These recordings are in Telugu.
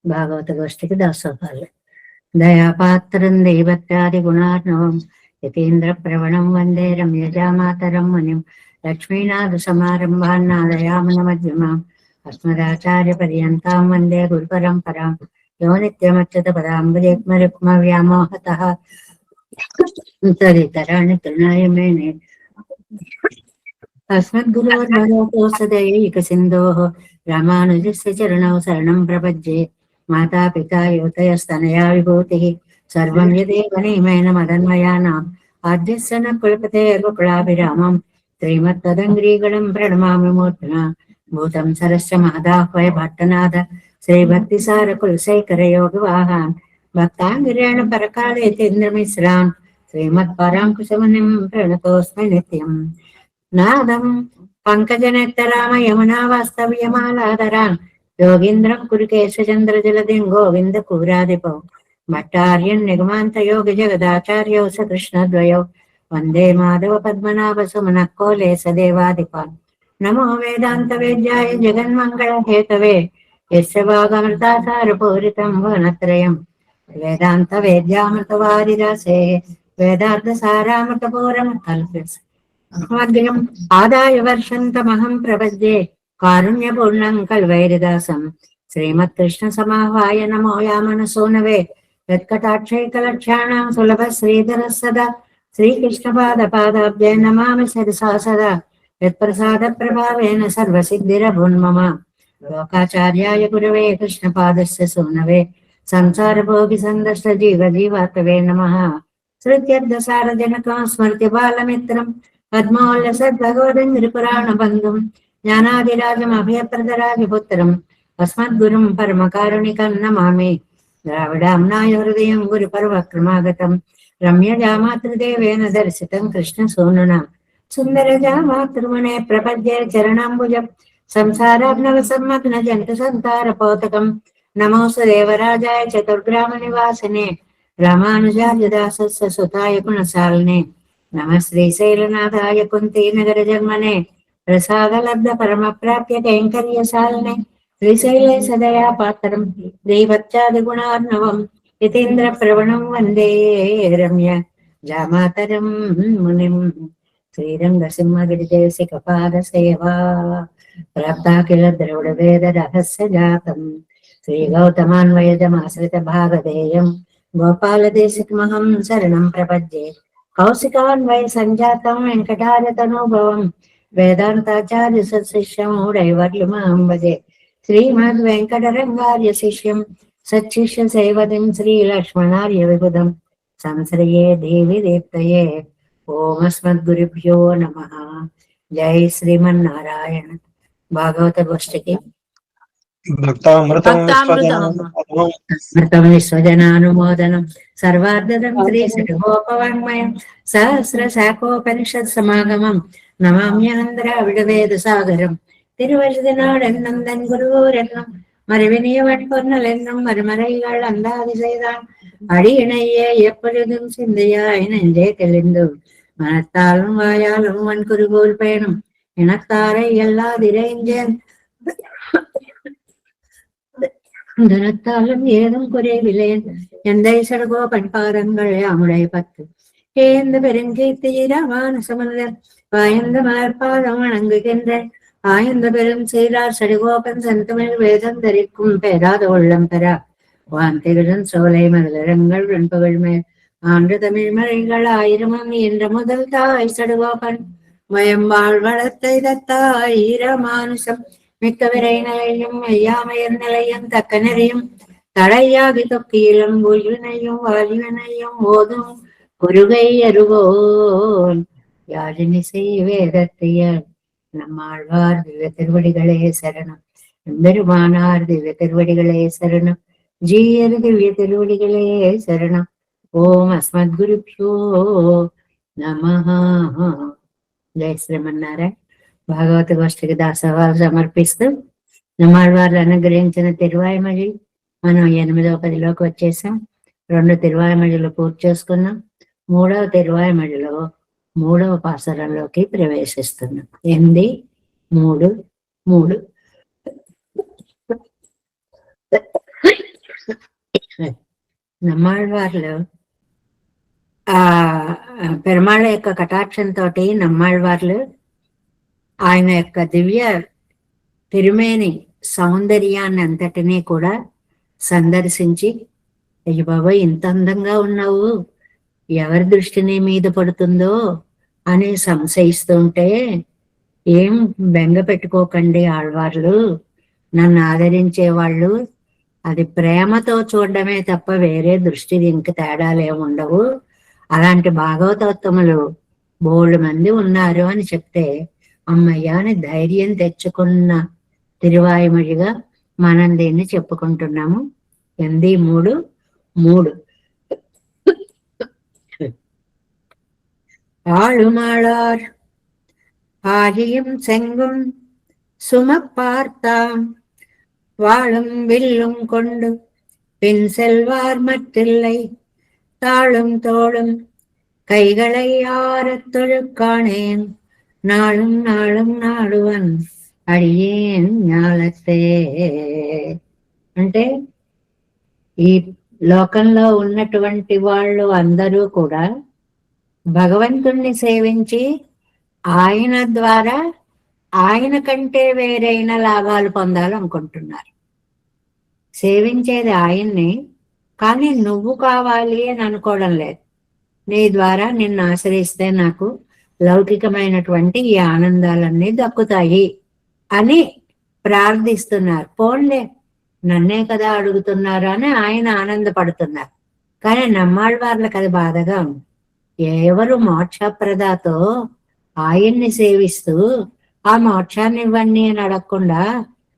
భాగవత గోష్ఠికి దాసోహాలు. దయాపాత్రం దైవత్యాది గుణార్ణవం యతీంద్ర ప్రవణం వందే రమ్యజామాతరం మునిం లక్ష్మీనాథ సమారంభాన్నాదయామన మధ్యమాం అస్మదాచార్య పర్యంతాం వందే గురు పరంపరాం యో నిత్యమచ్యుత పదాంబుజేక్మ రుక్మ వ్యామోహతః తదితరాణి తృణాయ మేనే अस्मद्गुरोर्भगवतोऽसदयैक सिन्धोः रामानुजस्य चरणौ शरणं प्रपद्ये माता पिता युवतयस्तनया विभूतिः सर्वं यदेव नियमेन मदन्मयानाम् आद्यस्य न कुलपतेर्वकुलाभिरामं श्रीमत्तदङ्ग्रीगणं प्रणमामि मूर्ध्ना भूतं सरस्य महदाह्वय भट्टनाथ श्रीभक्तिसारकुलशेखरयोगिवाहान् भक्ताङ्गिरेण परकालेतेन्द्रमिश्रान् श्रीमत्पराङ्कुशमुनिं प्रणतोऽस्मि नित्यम् नादं पंकजनेत्तराम यमुना वास्तव्यमालाधरान् योगीन्द्रं कुरुकेशचन्द्रजलधिं गोविन्दकूरादिपौ भट्टार्यन् निगमान्तयोगिजगदाचार्यौ स कृष्णद्वयौ वन्दे माधव पद्मनाभ सुमनः कोले सदेवादिपान् नमो वेदान्तवेद्याय जगन्मङ्गलहेतवे यस्य वागमृतासारपूरितं वनत्रयं वेदान्तवेद्यामृतवारिदासे वेदार्थसारामृतपूरं कल्पस् आदाय वर्षन्तमहं प्रपद्ये कारुण्यपूर्णं कल्वैरिदासं श्रीमत्कृष्णसमाह्वाय नमो यामनसूनवे यत्कटाक्षैकलक्ष्याणां सुलभः श्रीधरः सदा श्रीकृष्णपादपादाब्जै नमामि शिरसा सदा यत्प्रसादप्रभावेन सर्वसिद्धिरभून्मम लोकाचार्याय गुरवे कृष्णपादस्य सूनवे संसारभोगिसन्दष्टजीवजीवातवे नमः श्रुत्यर्थसारजनकं स्मृतिबालमित्रम् पद्मोल्लसद्भगवदङ्घ्रिपुराणबन्धुं ज्ञानादिराजमभयप्रदराजपुत्रम् अस्मद्गुरुं परमकारुणिकं नमामि द्राविडाम्नाय हृदयं गुरुपर्वक्रमागतं रम्यजामातृदेवेन दर्शितं कृष्णसूनुना सुन्दरजामातृमुने प्रपद्ये चरणाम्बुजं संसारार्णवसम्मग्नजन्तुसन्तारपोतकं नमोऽस्तु देवराजाय चतुर्ग्रामनिवासिने रामानुजार्यदासस्य सुताय गुणशालिने नमः श्रीशैलनाथाय कुन्तीनगरजन्मने प्रसादलब्ध परमप्राप्य कैङ्कर्यशालिने श्रीशैले सदया पात्रं दैवत्यादिगुणार्णवं यतीन्द्रप्रवणं वन्दे रम्य जामातरं मुनिं श्रीरङ्गसिंहगिरिदेशिकपादसेवा प्राप्ता किल द्रविडवेदरहस्यजातं श्रीगौतमान्वयजमाश्रितभागधेयं गोपालदेशिकमहं शरणं प्रपद्ये कौशिकान्वय संजातं वेङ्कटार्यतनुभवं वेदान्ताचार्य सत्शिष्यमूढैवर्लुमां भजे श्रीमद्वेङ्कटरङ्गार्य शिष्यं सच्छिष्य सेवतिं श्रीलक्ष्मणार्य विबुधं संश्रये देवी देवतये ओम अस्मद्गुरुभ्यो नमः। जय श्रीमन्नारायण। भागवत गोष्ठी की भक्तामृतं विश्वजनानुमोदनं सर्वार्धं श्रीशठगोपवाङ्मयं सहस्रशाखोपनिषत् समागमं नमाम्यहन्द्राविडवेदसागरं திருவழுதினாடென்னம் குருவூரென்னும் மறுவினியவன் பொன்னலென்னும் மறுமறைகள் அந்தாதி செய்தான் அடியினையே எப்பொழுதும் சிந்தையாய் நெஞ்சே தெளிந்து மனத்தாலும் வாயாலும் வன் குருகோல் பயணம் எனத்தாரை எல்லாதிரைஞ்சேன் தனத்தாலும் ஏதும் குறைவில்லேன் எந்தை சடகோபன் பாதங்கள் யாமுடைய பத்து ஏந்த பெருங்கீர்த்தி ராமானுசமலர் வாய்ந்த மலர்பாதம் வணங்குகின்ற ஆய்ந்த பெரும் சீரார் சடகோபன் செந்தமிழ் வேதம் தரிக்கும் பெறாத உள்ளம் பெறா வாந்திகளும் சோலை மலரங்கள் வெண்பகல் மேல் ஆண்டு தமிழ் மறைகள் ஆயிரமும் என்ற முதல் தாய் சடகோபன் மயம்பாள் வளர்த்தை தத்தாய் ராமானுசம் மிக்க விரை நிலையும் ஐயாமையர் நிலையும் தக்க நெறியும் தடையாகி தொக்கியிலும் உயிரினையும் வாழ்வினையும் ஓதும் குருகை அருவோன் யாழினிசை வேதத்தையர் நம்மாழ்வார் திவ்ய திருவடிகளே சரணம். பெருமானார் திவ்ய திருவடிகளே சரணம். ஜீயர் திவ்ய திருவடிகளே சரணம். ஓம் அஸ்மத்குருப்யோ நமஹ. జై శ్రీమన్నారాయణ. భాగవత గోష్ఠికి దాసోహాలు సమర్పిస్తూ నమ్మాళ్వారు అనుగ్రహించిన తిరువాయిమడి మనం 8వ పదిలోకి వచ్చేసాం. 2 తిరువాయిమడిలో పూర్తి చేసుకున్నాం. 3వ తిరువాయిమడిలో 3వ పాసరంలోకి ప్రవేశిస్తున్నాం. 8, 3, 3 నమ్మాళ్ళవార్లు ఆ పెరుమాళ్ళ యొక్క కటాక్షంతో నమ్మాళ్ళవార్లు ఆయన యొక్క దివ్య తిరుమేని సౌందర్యాన్ని అంతటినీ కూడా సందర్శించి, అయ్య బాబోయ్ ఇంత అందంగా ఉన్నావు, ఎవరి దృష్టి నీ మీద పడుతుందో అని సంశయిస్తుంటే, ఏం బెంగ పెట్టుకోకండి ఆళ్వార్లు, నన్ను ఆదరించే వాళ్ళు అది ప్రేమతో చూడడమే తప్ప వేరే దృష్టి ఇంక తేడాలే ఉండవు, అలాంటి భాగవతోత్తములు బోల్డ్ మంది ఉన్నారు అని చెప్తే, అమ్మయ్య అని ధైర్యం తెచ్చుకున్న తిరువాయుమొழிగా మనం దీన్ని చెప్పుకుంటున్నాము. 83 ஆளுமாளார் ஆகியும் செங்கும் சுமப்பார்த்தாம் வாழும் வில்லும் கொண்டு பின் செல்வார் மற்றில்லை தாளும் தோளும் கைகளை ஆறத் தொழுக்காணேன் நாளும் நாளும் నాడువన్ అడియేన్ ஞాలతే. అంటే ఈ లోకంలో ఉన్నటువంటి వాళ్ళు అందరూ కూడా భగవంతుణ్ణి సేవించి ఆయన ద్వారా ఆయన కంటే వేరైన లాభాలు పొందాలనుకుంటున్నారు. సేవించేది ఆయన్ని, కానీ నువ్వు కావాలి అని అనుకోవడం లేదు. నీ ద్వారా నిన్ను ఆశ్రయిస్తే నాకు లౌకికమైనటువంటి ఈ ఆనందాలన్నీ దక్కుతాయి అని ప్రార్థిస్తున్నారు. పోన్లే నన్నే కదా అడుగుతున్నారు అని ఆయన ఆనందపడుతున్నారు. కానీ నమ్మాళ్ళవార్లకు అది బాధగా ఉంది. ఎవరు మోక్షప్రదాతో ఆయన్ని సేవిస్తూ ఆ మోక్షాన్ని ఇవ్వండి అని అడగకుండా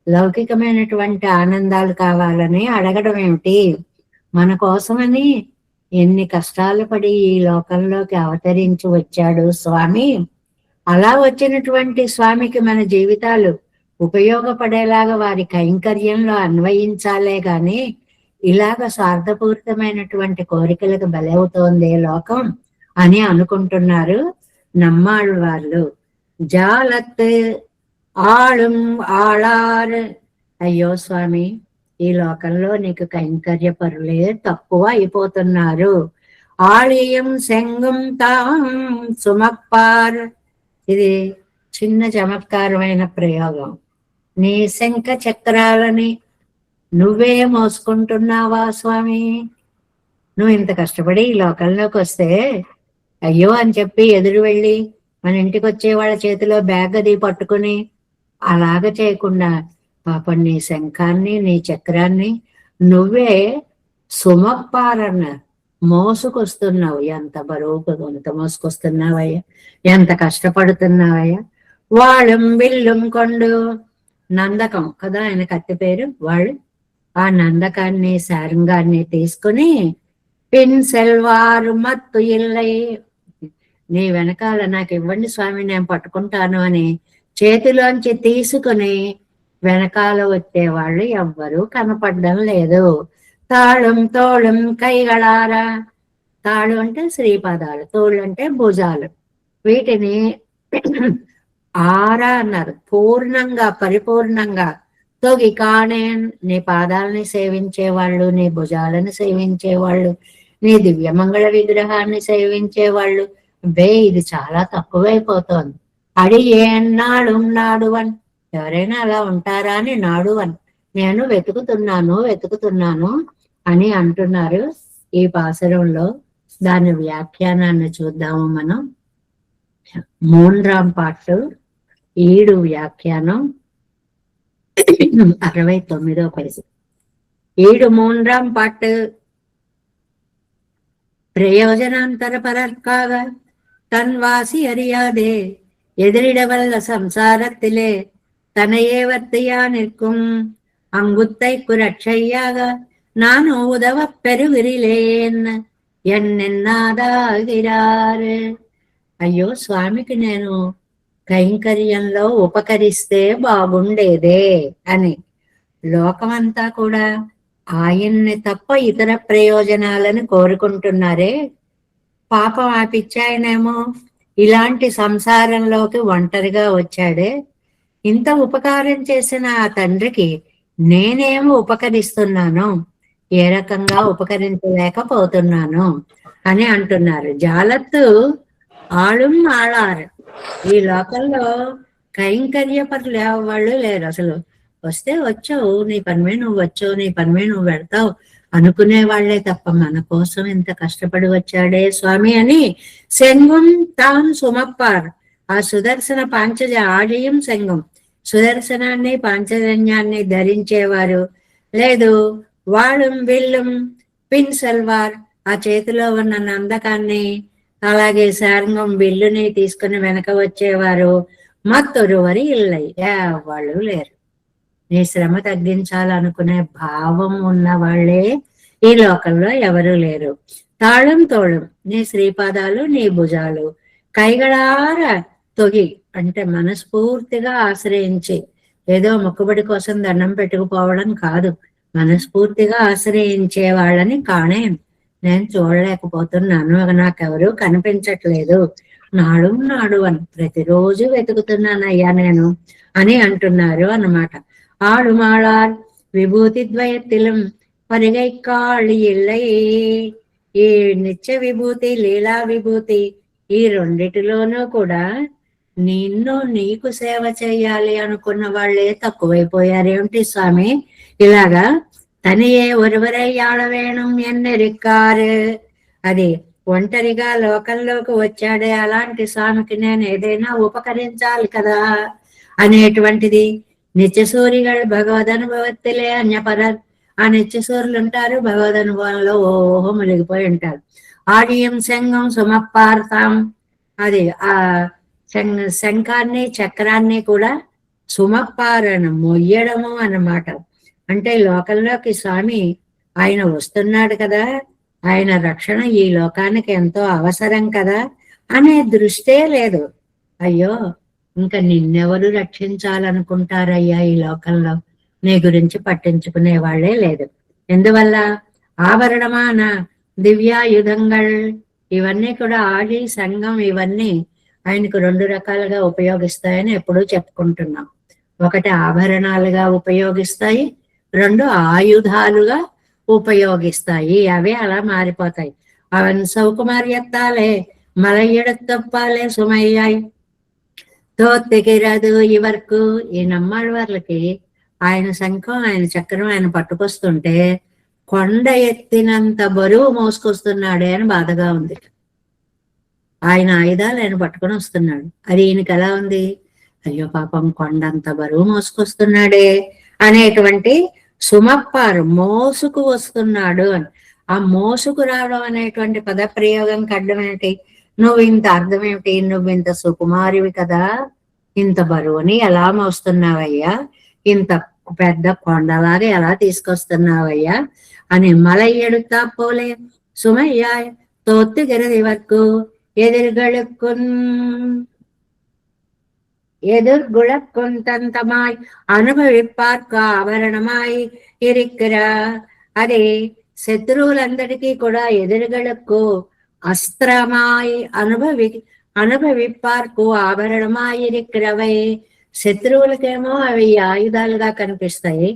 లౌకికమైనటువంటి ఆనందాలు కావాలని అడగడం ఏమిటి? మన కోసమని ఎన్ని కష్టాలు పడి ఈ లోకంలోకి అవతరించి వచ్చాడు స్వామి. అలా వచ్చినటువంటి స్వామికి మన జీవితాలు ఉపయోగపడేలాగా వారి కైంకర్యంలో అన్వయించాలే గాని ఇలాగ స్వార్థపూరితమైనటువంటి కోరికలకు బలవుతోంది లోకం అని అనుకుంటున్నారు నమ్మాళ్ళవార్లు. జాలత్ ఆళం ఆళార్, అయ్యో స్వామి ఈ లోకంలో నీకు కైంకర్య పరులే తక్కువ అయిపోతున్నారు. ఆళియం శంగం తాం సుమప్పార్, ఇది చిన్న చమత్కారమైన ప్రయోగం. నీ శంఖ చక్రాలని నువ్వే మోసుకుంటున్నావా స్వామి? నువ్వు ఇంత కష్టపడి ఈ లోకంలోకి వస్తే అయ్యో అని చెప్పి ఎదురు వెళ్ళి మన ఇంటికి వచ్చే వాళ్ళ చేతిలో బ్యాగ్ అది పట్టుకుని అలాగ చేయకుండా పాపం నీ శంఖాన్ని నీ చక్రాన్ని నువ్వే సుమప్పారన్నారు, మోసుకొస్తున్నావు. ఎంత బరువుకు ఎంత మోసుకొస్తున్నావయ్యా, ఎంత కష్టపడుతున్నావయ్యా. వాళ్ళం విల్లుం కొండు, నందకం కదా ఆయన కత్తి పేరు. వాళ్ళు ఆ నందకాన్ని సారంగాన్ని తీసుకుని పిన్ సెల్వారు మత్తు ఇల్లై, నీ వెనకాల నాకు ఇవ్వండి స్వామి నేను పట్టుకుంటాను అని చేతిలోంచి తీసుకుని వెనకాల వచ్చేవాళ్ళు ఎవ్వరూ కనపడడం లేదు. తాళం తోళం కైగళారా, తాళు అంటే శ్రీపాదాలు, తోళ్ళు అంటే భుజాలు. వీటిని ఆరా అన్నారు, పూర్ణంగా పరిపూర్ణంగా. తొగి కాణే, నీ పాదాలని సేవించేవాళ్ళు, నీ భుజాలను సేవించేవాళ్ళు, నీ దివ్యమంగళ విగ్రహాన్ని సేవించేవాళ్ళు, ఇది చాలా తక్కువైపోతోంది. అడియేన్నాడు నాడువన్, ఎవరైనా అలా ఉంటారా అని నాడువన్, నేను వెతుకుతున్నాను అని అంటున్నారు ఈ పాసురంలో. దాని వ్యాఖ్యానాన్ని చూద్దాము మనం. 3వ పాటు 7 వ్యాఖ్యానం 69వ పరిస్థితి. 3వ பாட்டு. பிரயோஜனாந்தர பரற்காக தன் வாசி அறியாதே எதிரிடவல்ல சம்சாரத்திலே தன்னையே வர்த்தியா நிற்கும் அங்குத்தை குரட்சையாக நான் உதவ பெருவிரிலேன் ఎన్నెన్నాదాగిరారు. అయ్యో స్వామికి నేను కైంకర్యంలో ఉపకరిస్తే బాగుండేదే అని లోకమంతా కూడా ఆయన్ని తప్ప ఇతర ప్రయోజనాలను కోరుకుంటున్నారే. పాపం ఆ పిచ్చాయనేమో ఇలాంటి సంసారంలోకి ఒంటరిగా వచ్చాడే. ఇంత ఉపకారం చేసిన ఆ తండ్రికి నేనేమో ఉపకరిస్తున్నాను, ఏ రకంగా ఉపకరించలేకపోతున్నాను అని అంటున్నారు. జాలత్తు ఆళుం ఆళారు. ఈ లోకంలో కైంకర్య పనులు వాళ్ళు లేరు అసలు. వస్తే వచ్చావు, నీ పని మీద నువ్వు వచ్చావు, నీ పని మీద నువ్వు పెడతావు అనుకునే వాళ్లే తప్ప మన కోసం ఇంత కష్టపడి వచ్చాడే స్వామి అని శంగుం తాం సుమప్పార్. ఆ సుదర్శన పాంచజ ఆడియం శంగం, సుదర్శనాన్ని పాంచజన్యాన్ని ధరించేవారు. లేదు వాళుం విల్లుం పిన్ సల్వార్, ఆ చేతిలో ఉన్న నందకాన్ని అలాగే శారంగం బిల్లుని తీసుకుని వెనక వచ్చేవారు. మత్తొరువరి ఇల్లై వాళ్ళు లేరు. నీ శ్రమ తగ్గించాలనుకునే భావం ఉన్న వాళ్ళే ఈ లోకంలో ఎవరు లేరు. తాళం తోళం, నీ శ్రీపాదాలు నీ భుజాలు కైగళార తొగి, అంటే మనస్ఫూర్తిగా ఆశ్రయించి, ఏదో మొక్కుబడి కోసం దండం పెట్టుకుపోవడం కాదు, మనస్ఫూర్తిగా ఆశ్రయించే వాళ్ళని కాణేం నేను చూడలేకపోతున్నాను, నాకెవరూ కనిపించట్లేదు, నాడు నాడు అని ప్రతిరోజు వెతుకుతున్నానయ్యా నేను అని అంటున్నారు అన్నమాట. ఆడుమాళార్ విభూతి ద్వయత్తిలం పరిగైకాళి ఇళ్ళై. ఈ నిత్య విభూతి లీలా విభూతి ఈ రెండిటిలోనూ కూడా నిన్ను నీకు సేవ చేయాలి అనుకున్న వాళ్ళే తక్కువైపోయారేమిటి స్వామి? ఇలాగా తనియే ఒరువరయ్యాళ వేణం ఎన్నెరిక్కారు. అది ఒంటరిగా లోకంలోకి వచ్చాడే అలాంటి స్వామికి నేను ఏదైనా ఉపకరించాలి కదా అనేటువంటిది. నిత్యసూరిಗಳು భగవదనుభవత్తులే అన్యపర. ఆ నిత్యసూరులు ఉంటారు, భగవదనుభవంలో ఓహో మునిగిపోయి ఉంటారు. ఆడియం శంఖం సుమప్పార్తాం, అది ఆ శంఖాన్ని చక్రాన్ని కూడా సుమప్పారను మొయ్యడము అన్నమాట. అంటే లోకంలోకి స్వామి ఆయన వస్తున్నాడు కదా, ఆయన రక్షణ ఈ లోకానికి ఎంతో అవసరం కదా అనే దృష్టే లేదు. అయ్యో ఇంకా నిన్నెవరు రక్షించాలనుకుంటారయ్యా ఈ లోకంలో, నీ గురించి పట్టించుకునే వాళ్ళే లేదు. ఎందువల్ల ఆభరణమాన దివ్యాయుధంగల్, ఇవన్నీ కూడా ఆడి సంఘం ఇవన్నీ ఆయనకు రెండు రకాలుగా ఉపయోగిస్తాయని ఎప్పుడూ చెప్పుకుంటున్నాం. ఒకటి ఆభరణాలుగా ఉపయోగిస్తాయి, రెండు ఆయుధాలుగా ఉపయోగిస్తాయి. అవే అలా మారిపోతాయి. అవన్ సౌకుమార్యత్తాలే మలయ్యడత్తప్పాలే సుమయ్యాయి తోత్తికిరదు ఇవరకు. ఈ నమ్మాళ్ళవార్లకి ఆయన శంఖం ఆయన చక్రం ఆయన పట్టుకొస్తుంటే కొండ ఎత్తినంత బరువు మోసుకొస్తున్నాడే అని బాధగా ఉంది. ఆయన ఆయుధాలు ఆయన పట్టుకొని వస్తున్నాడు, అది ఈయనకి ఎలా ఉంది? అయ్యో పాపం కొండంత బరువు మోసుకొస్తున్నాడే అనేటువంటి సుమప్పారు, మోసుకు వస్తున్నాడు అని. ఆ మోసుకు రావడం అనేటువంటి పదప్రయోగం కడ్డం ఏంటి? నువ్వు ఇంత అర్థం ఏమిటి? నువ్వు ఇంత సుకుమారివి కదా, ఇంత బరువుని ఎలా మోస్తున్నావయ్యా, ఇంత పెద్ద కొండలాగా ఎలా తీసుకొస్తున్నావయ్యా అని. మలయ్యడుతా పోలే సుమయ్యా తోత్తుగిరది వరకు ఎదుర్గుళక్కొంతంతమాయ్ అనుభవిప్పార్క ఆభరణమాయ్ ఇరిక్కిర. అదే శత్రువులందరికీ కూడా ఎదురుగళకు అస్త్రమాయి అనుభవిప్పార్కు ఆభరణమాయి ఇరిక్కిరవై. శత్రువులకేమో అవి ఆయుధాలుగా కనిపిస్తాయి,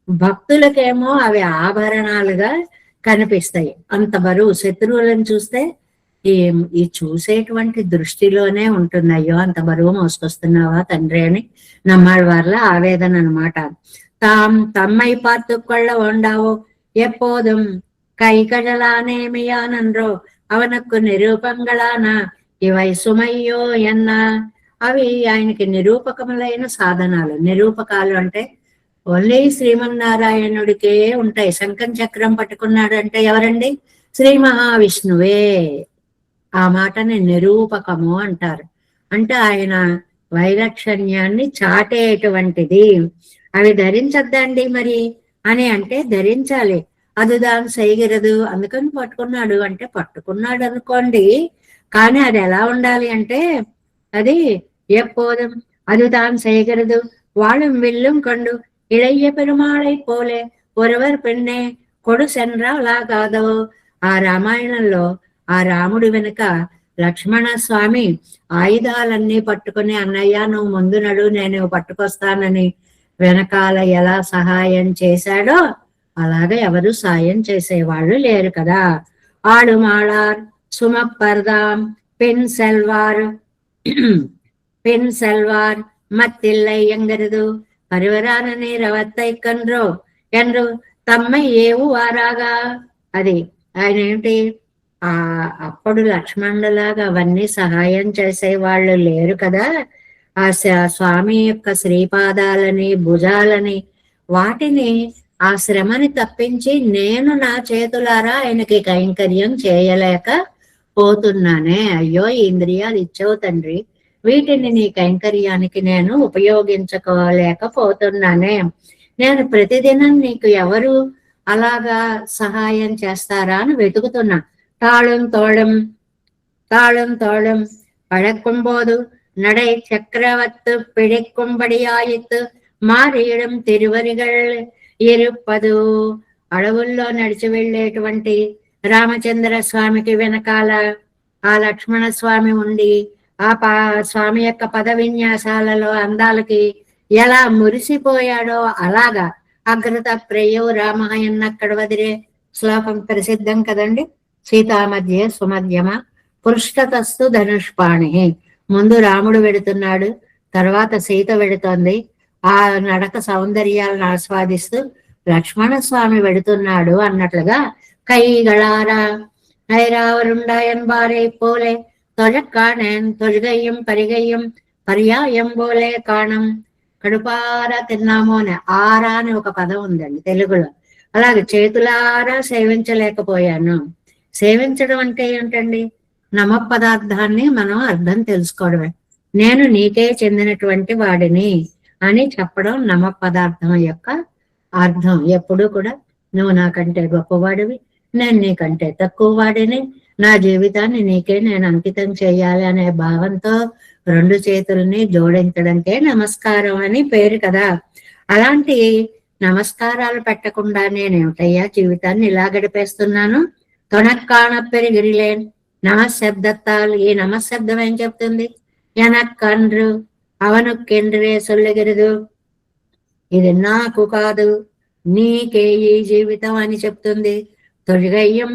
భక్తులకేమో అవి ఆభరణాలుగా కనిపిస్తాయి. అంత బరువు శత్రువులను చూస్తే ఈ చూసేటువంటి దృష్టిలోనే ఉంటుంది, అయ్యో అంత బరువు మోసుకొస్తున్నావా తండ్రి అని నమ్మాళ్ళ వాళ్ళ ఆవేదన అనమాట. తమ్మై பார்த்துக்கொள்ள ఉండావో எப்போதும் கைகளானேமையானன்றோ அவனுக்கு నిరూపంగళాన ఇవై సుమయ్యో ఎన్న. అవి ఆయనకి నిరూపకములైన సాధనాలు. నిరూపకాలు అంటే ఓన్లీ శ్రీమన్నారాయణుడికే ఉంటాయి. శంఖం చక్రం పట్టుకున్నాడు అంటే ఎవరండి? శ్రీ మహావిష్ణువే. ఆ మాటని నిరూపకము అంటారు. అంటే ఆయన వైలక్షణ్యాన్ని చాటేటువంటిది. అవి ధరించద్దండి మరి అని అంటే ధరించాలి. అది దాని సైగిరదు, అందుకని పట్టుకున్నాడు అంటే పట్టుకున్నాడు అనుకోండి, కానీ అది ఎలా ఉండాలి అంటే అది எப்போதும் அது தான் செய்கிறது வாழும் வில்லும் கொண்டு இளைய பெருமாளை போలే ஒருவர் பெண்ணே కొడు సెన్రాలా కాదో. ఆ రామాయణంలో ఆ రాముడి వెనుక లక్ష్మణ స్వామి ఆయుధాలన్నీ పట్టుకుని అన్నయ్య నువ్వు ముందు నడు నేను పట్టుకొస్తానని వెనకాల ఎలా సహాయం చేశాడో అలాగే ఎవరు సాయం చేసేవాళ్ళు లేరు కదా. ఆడుమాళార్ సుమపర్దాం పెన్ సెల్వార్ பெண் செல்வார் மத்தில்லை என்கிறது పరివరాన నీరవత్తై కన్రో ఎండ్రు తమ్మ ఏవు వారాగా. అది ఆయన ఏంటి, అప్పుడు లక్ష్మణులాగా అవన్నీ సహాయం చేసే వాళ్ళు లేరు కదా. ఆ స్వామి యొక్క శ్రీపాదాలని భుజాలని వాటిని ఆ శ్రమని తప్పించి నేను నా చేతులారా ఆయనకి కైంకర్యం చేయలేక పోతున్నానే. అయ్యో ఈ ఇంద్రియాలు ఇచ్చావు తండ్రి, వీటిని నీ కైంకర్యానికి నేను ఉపయోగించుకోలేకపోతున్నానే. నేను ప్రతిదినం నీకు ఎవరు అలాగా సహాయం చేస్తారా అని వెతుకుతున్నా. తాళం తోళం పழக்கும்போது நடை சக்கரவர்த்து பிடிக்கும்படியாயித்து మారేయడం తిరువరిగల్ ఇరుపదు. అడవుల్లో నడిచి వెళ్ళేటువంటి రామచంద్ర స్వామికి వెనకాల ఆ లక్ష్మణ స్వామి ఉండి ఆ స్వామి యొక్క పద విన్యాసాలలో అందాలకి ఎలా మురిసిపోయాడో అలాగా అగ్రత ప్రేయో రామాయణ అక్కడ వదిలే శ్లోకం ప్రసిద్ధం కదండి. సీతామధ్య సుమధ్యమ పృష్ఠతస్తు ధనుష్పాణి. ముందు రాముడు వెడుతున్నాడు, తర్వాత సీత వెడుతోంది. ఆ నడక సౌందర్యాలను ఆస్వాదిస్తూ లక్ష్మణ స్వామి వెడుతున్నాడు అన్నట్లుగా కైగళారా ఐరావరుండాయన్ బారే పోలే తొజక్కాణేన్ తొజగయ్యం పరిగయ్యం పర్యాయం పోలే కాణం. కడుపారా తిన్నాము అని ఆరా అని ఒక పదం ఉందండి తెలుగులో. అలాగే చేతులారా సేవించలేకపోయాను. సేవించడం అంటే ఏంటండి, నమ పదార్థాన్ని మనం అర్థం తెలుసుకోవడమే. నేను నీకే చెందినటువంటి వాడిని అని చెప్పడం నమ పదార్థం యొక్క అర్థం. ఎప్పుడు కూడా నువ్వు నాకంటే గొప్పవాడివి, నేను నీకంటే తక్కువ వాడిని, నా జీవితాన్ని నీకే నేను అంకితం చేయాలి అనే భావంతో రెండు చేతుల్ని జోడించడానికే నమస్కారం అని పేరు కదా. అలాంటి నమస్కారాలు పెట్టకుండా నేనేమిటయ్యా జీవితాన్ని ఇలా గడిపేస్తున్నాను. తొనక్కాణ పెరిగిరిలేన్ నమశబ్దత్తాలు. ఈ నమశబ్దం ఏం చెప్తుంది? ఎనక్కన్రు అవనుక్కెండ్రే సొల్లెగరదు, ఇది నాకు కాదు నీకే ఈ జీవితం అని చెప్తుంది. తొడిగయ్యం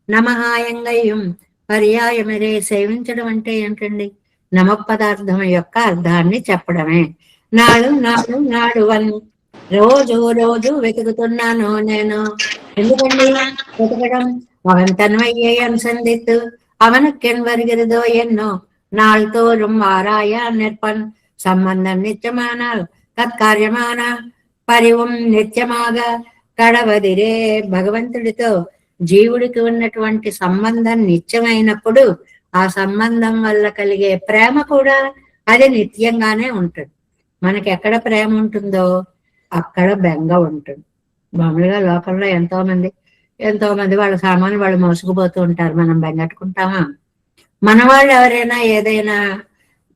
నమహాయంగయ్యం పర్యాయమరే. సేవించడం అంటే ఏంటండి? నమ పదార్థం యొక్క అర్థాన్ని చెప్పడమే. నాడు రోజు వెతుకుతున్నాను నేను. ఎందుకండి వెతకడం? அவன் தன்மையை அனுசந்தித்து அவனுக்கென் வருகிறதோ என்னோ நாள் தோறும் ஆராய நிற்பன். సంబంధం నిత్యమానాల్ తత్కార్యమాన పరివం నిత్యమాగ కడవదిరే. భగవంతుడితో జీవుడికి ఉన్నటువంటి సంబంధం నిత్యమైనప్పుడు ఆ సంబంధం వల్ల కలిగే ప్రేమ కూడా అది నిత్యంగానే ఉంటుంది. మనకి ఎక్కడ ప్రేమ ఉంటుందో అక్కడ బెంగ ఉంటుంది. మామూలుగా లోకంలో ఎంతో మంది వాళ్ళ సామాన్లు వాళ్ళు మోసుకుపోతూ ఉంటారు. మనం బెంగట్టుకుంటామా? మన వాళ్ళు ఎవరైనా ఏదైనా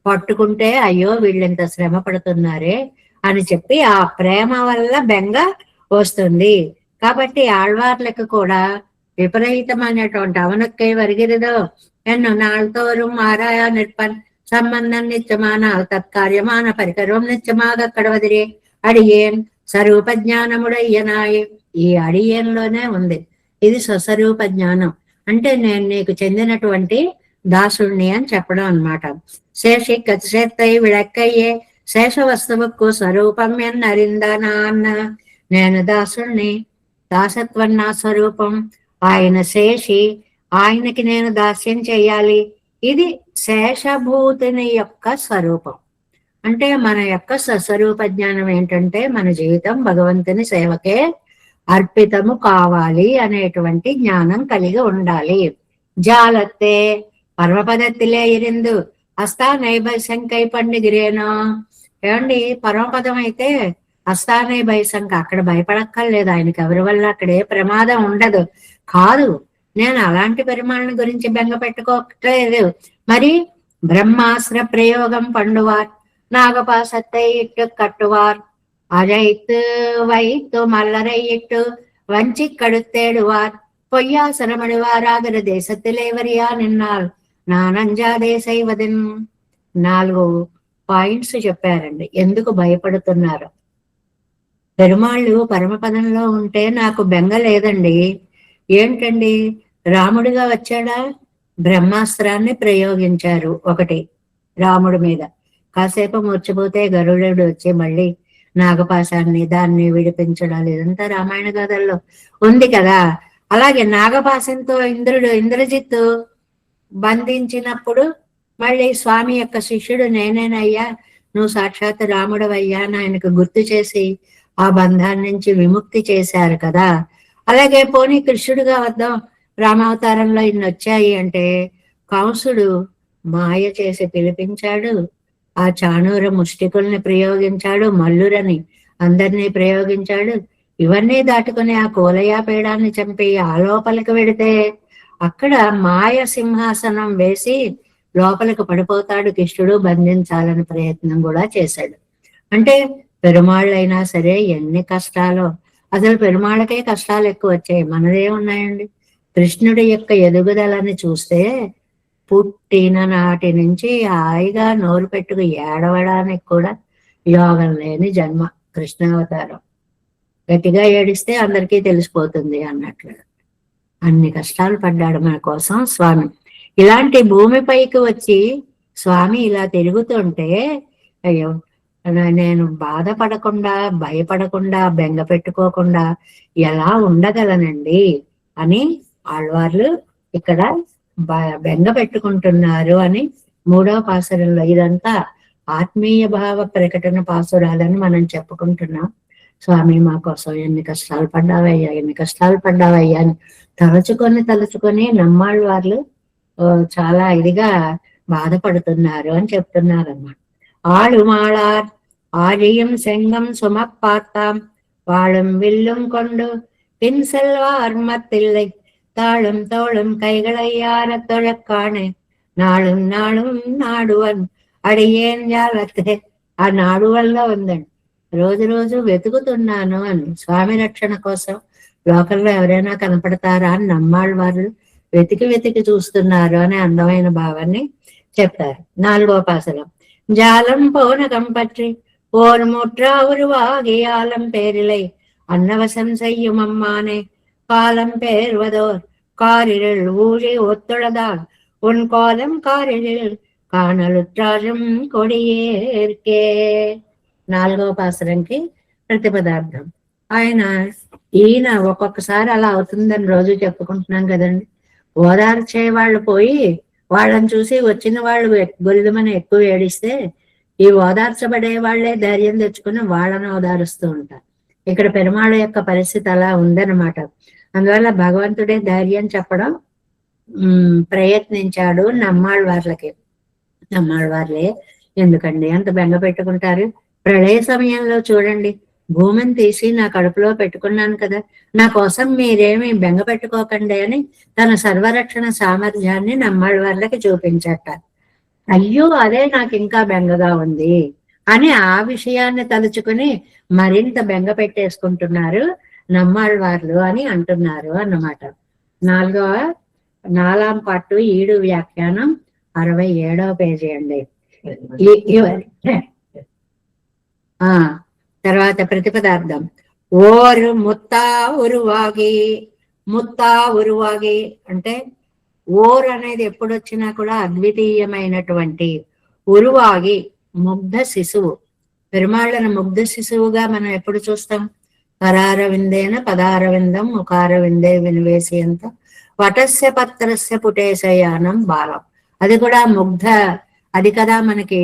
పట్టుకుంటే అయ్యో వీళ్ళు ఇంత శ్రమ పడుతున్నారే అని చెప్పి ఆ ప్రేమ వల్ల బెంగ వస్తుంది. కాబట్టి ఆళ్వార్లకు కూడా విపరీతమైనటువంటి అవనక్కై వరిగిరిదో ఎన్నో నాళ్ళతోరుం ఆరాయ నిర్పన్ సంబంధం నిత్యమాన తత్కార్యమాన పరికరం నిత్యమాగ కడవదిరే అడియేన్ స్వరూప జ్ఞానముడయ్యనాయి. ఈ అడియేన్లోనే ఉంది. ఇది స్వస్వరూప జ్ఞానం అంటే నేను నీకు చెందినటువంటి దాసుణ్ణి అని చెప్పడం అన్నమాట. శేషి కతిశేత్తై విడక్కయ్యే శేష వస్తువుకు స్వరూపం ఎన్నరిందనా అన్న. నేను దాసుణ్ణి, దాసత్వం నా స్వరూపం. ఆయన శేషి, ఆయనకి నేను దాస్యం చేయాలి. ఇది శేషభూతిని యొక్క స్వరూపం. అంటే మన యొక్క స్వస్వరూప జ్ఞానం ఏంటంటే మన జీవితం భగవంతుని సేవకే అర్పితము కావాలి అనేటువంటి జ్ఞానం కలిగి ఉండాలి. జాలత్తే పరమపదత్తిలే ఇరిందు అస్థానైభైశంకై పండుగిరేనో. ఏమండి, పరమపదం అయితే అస్థానైభైశంక, అక్కడ భయపడక్కర్లేదు. ఆయనకి ఎవరి వల్ల అక్కడ ఏ ప్రమాదం ఉండదు. కాదు, నేను అలాంటి పరిమాణం గురించి బెంగ పెట్టుకోలేదు. మరి బ్రహ్మాస్త్ర ప్రయోగం పండువార్ నాగపాసத்தை இட்டு கட்டுவார் அழைத்து வைத்து மல்லரை இட்டு வஞ்சி கடுத்தேடுவார் பொய்யாசனமணிவாராகிற தேசத்திலே வரியா నిన్నాల్ నానంజాదే సైవదన్. 4 పాయింట్స్ చెప్పారండి ఎందుకు భయపడుతున్నారు. పెరుమాళ్ళు పరమపదంలో ఉంటే నాకు బెంగ లేదండి. ఏంటండి, రాముడిగా వచ్చాడా, బ్రహ్మాస్త్రాన్ని ప్రయోగించారు ఒకటి రాముడి మీద. కాసేపు మూర్చిపోతే గరుడు వచ్చి మళ్ళీ నాగపాశాన్ని దాన్ని విడిపించడం, ఇదంతా రామాయణ గాథల్లో ఉంది కదా. అలాగే నాగపాశంతో ఇంద్రజిత్తు బంధించినప్పుడు మళ్ళీ స్వామి యొక్క శిష్యుడు నేనేనయ్యా, నువ్వు సాక్షాత్ రాముడవయ్యా అని ఆయనకు గుర్తు చేసి ఆ బంధాన్ని నుంచి విముక్తి చేశారు కదా. అలాగే పోనీ కృష్ణుడిగా వద్దాం, రామావతారంలో ఇన్ని వచ్చాయి అంటే కంసుడు మాయ చేసి పిలిపించాడు, ఆ చాణూర ముష్టికుల్ని ప్రయోగించాడు, మల్లురని అందరినీ ప్రయోగించాడు. ఇవన్నీ దాటుకుని ఆ కోలయాపేడాన్ని చంపి ఆ లోపలికి వెడితే అక్కడ మాయ సింహాసనం వేసి లోపలికి పడిపోతాడు కృష్ణుడు, బంధించాలని ప్రయత్నం కూడా చేశాడు. అంటే పెరుమాళ్ళైనా సరే ఎన్ని కష్టాలు, అసలు పెరుమాళ్ళకే కష్టాలు ఎక్కువ వచ్చాయి, మనదే ఉన్నాయండి. కృష్ణుడి యొక్క ఎదుగుదలని చూస్తే పుట్టిన నాటి నుంచి హాయిగా నోరు పెట్టుకు ఏడవడానికి కూడా యోగం లేని జన్మ కృష్ణావతారం. గట్టిగా ఏడిస్తే అందరికీ తెలిసిపోతుంది అన్నట్లు అన్ని కష్టాలు పడ్డాడు మన కోసం స్వామి. ఇలాంటి భూమిపైకి వచ్చి స్వామి ఇలా తిరుగుతుంటే అయ్యో, నేను బాధపడకుండా, భయపడకుండా, బెంగ పెట్టుకోకుండా ఎలా ఉండగలనండి అని ఆళ్వార్లు ఇక్కడ బెంగ పెట్టుకుంటున్నారు అని 3వ పాసురంలో. ఇదంతా ఆత్మీయ భావ ప్రకటన పాసురాలని మనం చెప్పుకుంటున్నాం. స్వామి మా కోసం ఎన్ని కష్టాలు పడ్డావయ్యా, ఎన్ని కష్టాలు పడ్డావయ్యా అని తలుచుకొని నమ్మాళ్ళవార్లు చాలా ఇదిగా బాధపడుతున్నారు అని చెప్తున్నారు అన్నమాట. ఆళుమాళార్ ஆழியும் செங்கம் சுமப்பார்த்தாம் வாழும் வில்லும் கொண்டு பின் செல்வார் மத்தில்லை தாழும் தோளும் கைகளை யார தொழக்காணே నాళం నాడువన్ అడిగేం జాలతే. ఆ నాడువల్లో ఉందండి, రోజు వెతుకుతున్నాను అని. స్వామి రక్షణ కోసం లోకల్లో ఎవరైనా కనపడతారా అని నమ్మాళ్ళ వారు వెతికి చూస్తున్నారు అనే అందమైన భావాన్ని చెప్తారు. 4వ పాసరం. జాలం పోనకం పற்றி ஓர் முற்றா உருவாகி ஆலம் பேரிலை அன்னவசம் செய்யும் அம்மானே காலம் பேர்வதோர் காரிருள் ஊழி ஒத்துழதால் உன் கோலம் காரிருள் కానలుత్రాజం కొడియేర్కే. 4వ పాసరంకి ప్రతిపదార్థం. ఈయన ఒక్కొక్కసారి అలా అవుతుందని రోజు చెప్పుకుంటున్నాం కదండి. ఓదార్చే వాళ్ళు పోయి వాళ్ళని చూసి వచ్చిన వాళ్ళు గొల్లుమని ఎక్కువ ఏడిస్తే ఈ ఓదార్చబడే వాళ్లే ధైర్యం తెచ్చుకుని వాళ్ళని ఓదారుస్తూ ఉంటారు. ఇక్కడ పెరుమాళ యొక్క పరిస్థితి అలా ఉందన్నమాట. అందువల్ల భగవంతుడే ధైర్యం చెప్పడం ప్రయత్నించాడు నమ్మాళ్ళవార్లకి. నమ్మాళ్ళవార్లే ఎందుకండి అంత బెంగ పెట్టుకుంటారు? ప్రళయ సమయంలో చూడండి, భూమిని తీసి నా కడుపులో పెట్టుకున్నాను కదా, నా కోసం మీరేమి బెంగ పెట్టుకోకండి అని తన సర్వరక్షణ సామర్థ్యాన్ని నమ్మాళ్ళవార్లకి చూపించట. అయ్యో అదే నాకు ఇంకా బెంగగా ఉంది అని ఆ విషయాన్ని తలుచుకుని మరింత బెంగ పెట్టేసుకుంటున్నారు నమ్మాళ్ళవార్లు అని అంటున్నారు అన్నమాట. 4వ పార్టు ఈడు వ్యాఖ్యానం 67వ పేజీ అండి. తర్వాత ప్రతిపదార్థం. ఓరు ముత్తా ఉరువాగి అంటే ఓర్ అనేది ఎప్పుడొచ్చినా కూడా అద్వితీయమైనటువంటి, ఉరువాగి ముగ్ధ శిశువు. పెరుమాళ్ళను ముగ్ధ శిశువుగా మనం ఎప్పుడు చూస్తాం? కరారవిందేన పదారవిందం ముఖారవిందే వినివేసి అంత వటస్య పత్రస్య పుటేశయానం బాలం. అది కూడా ముగ్ధ, అది కదా మనకి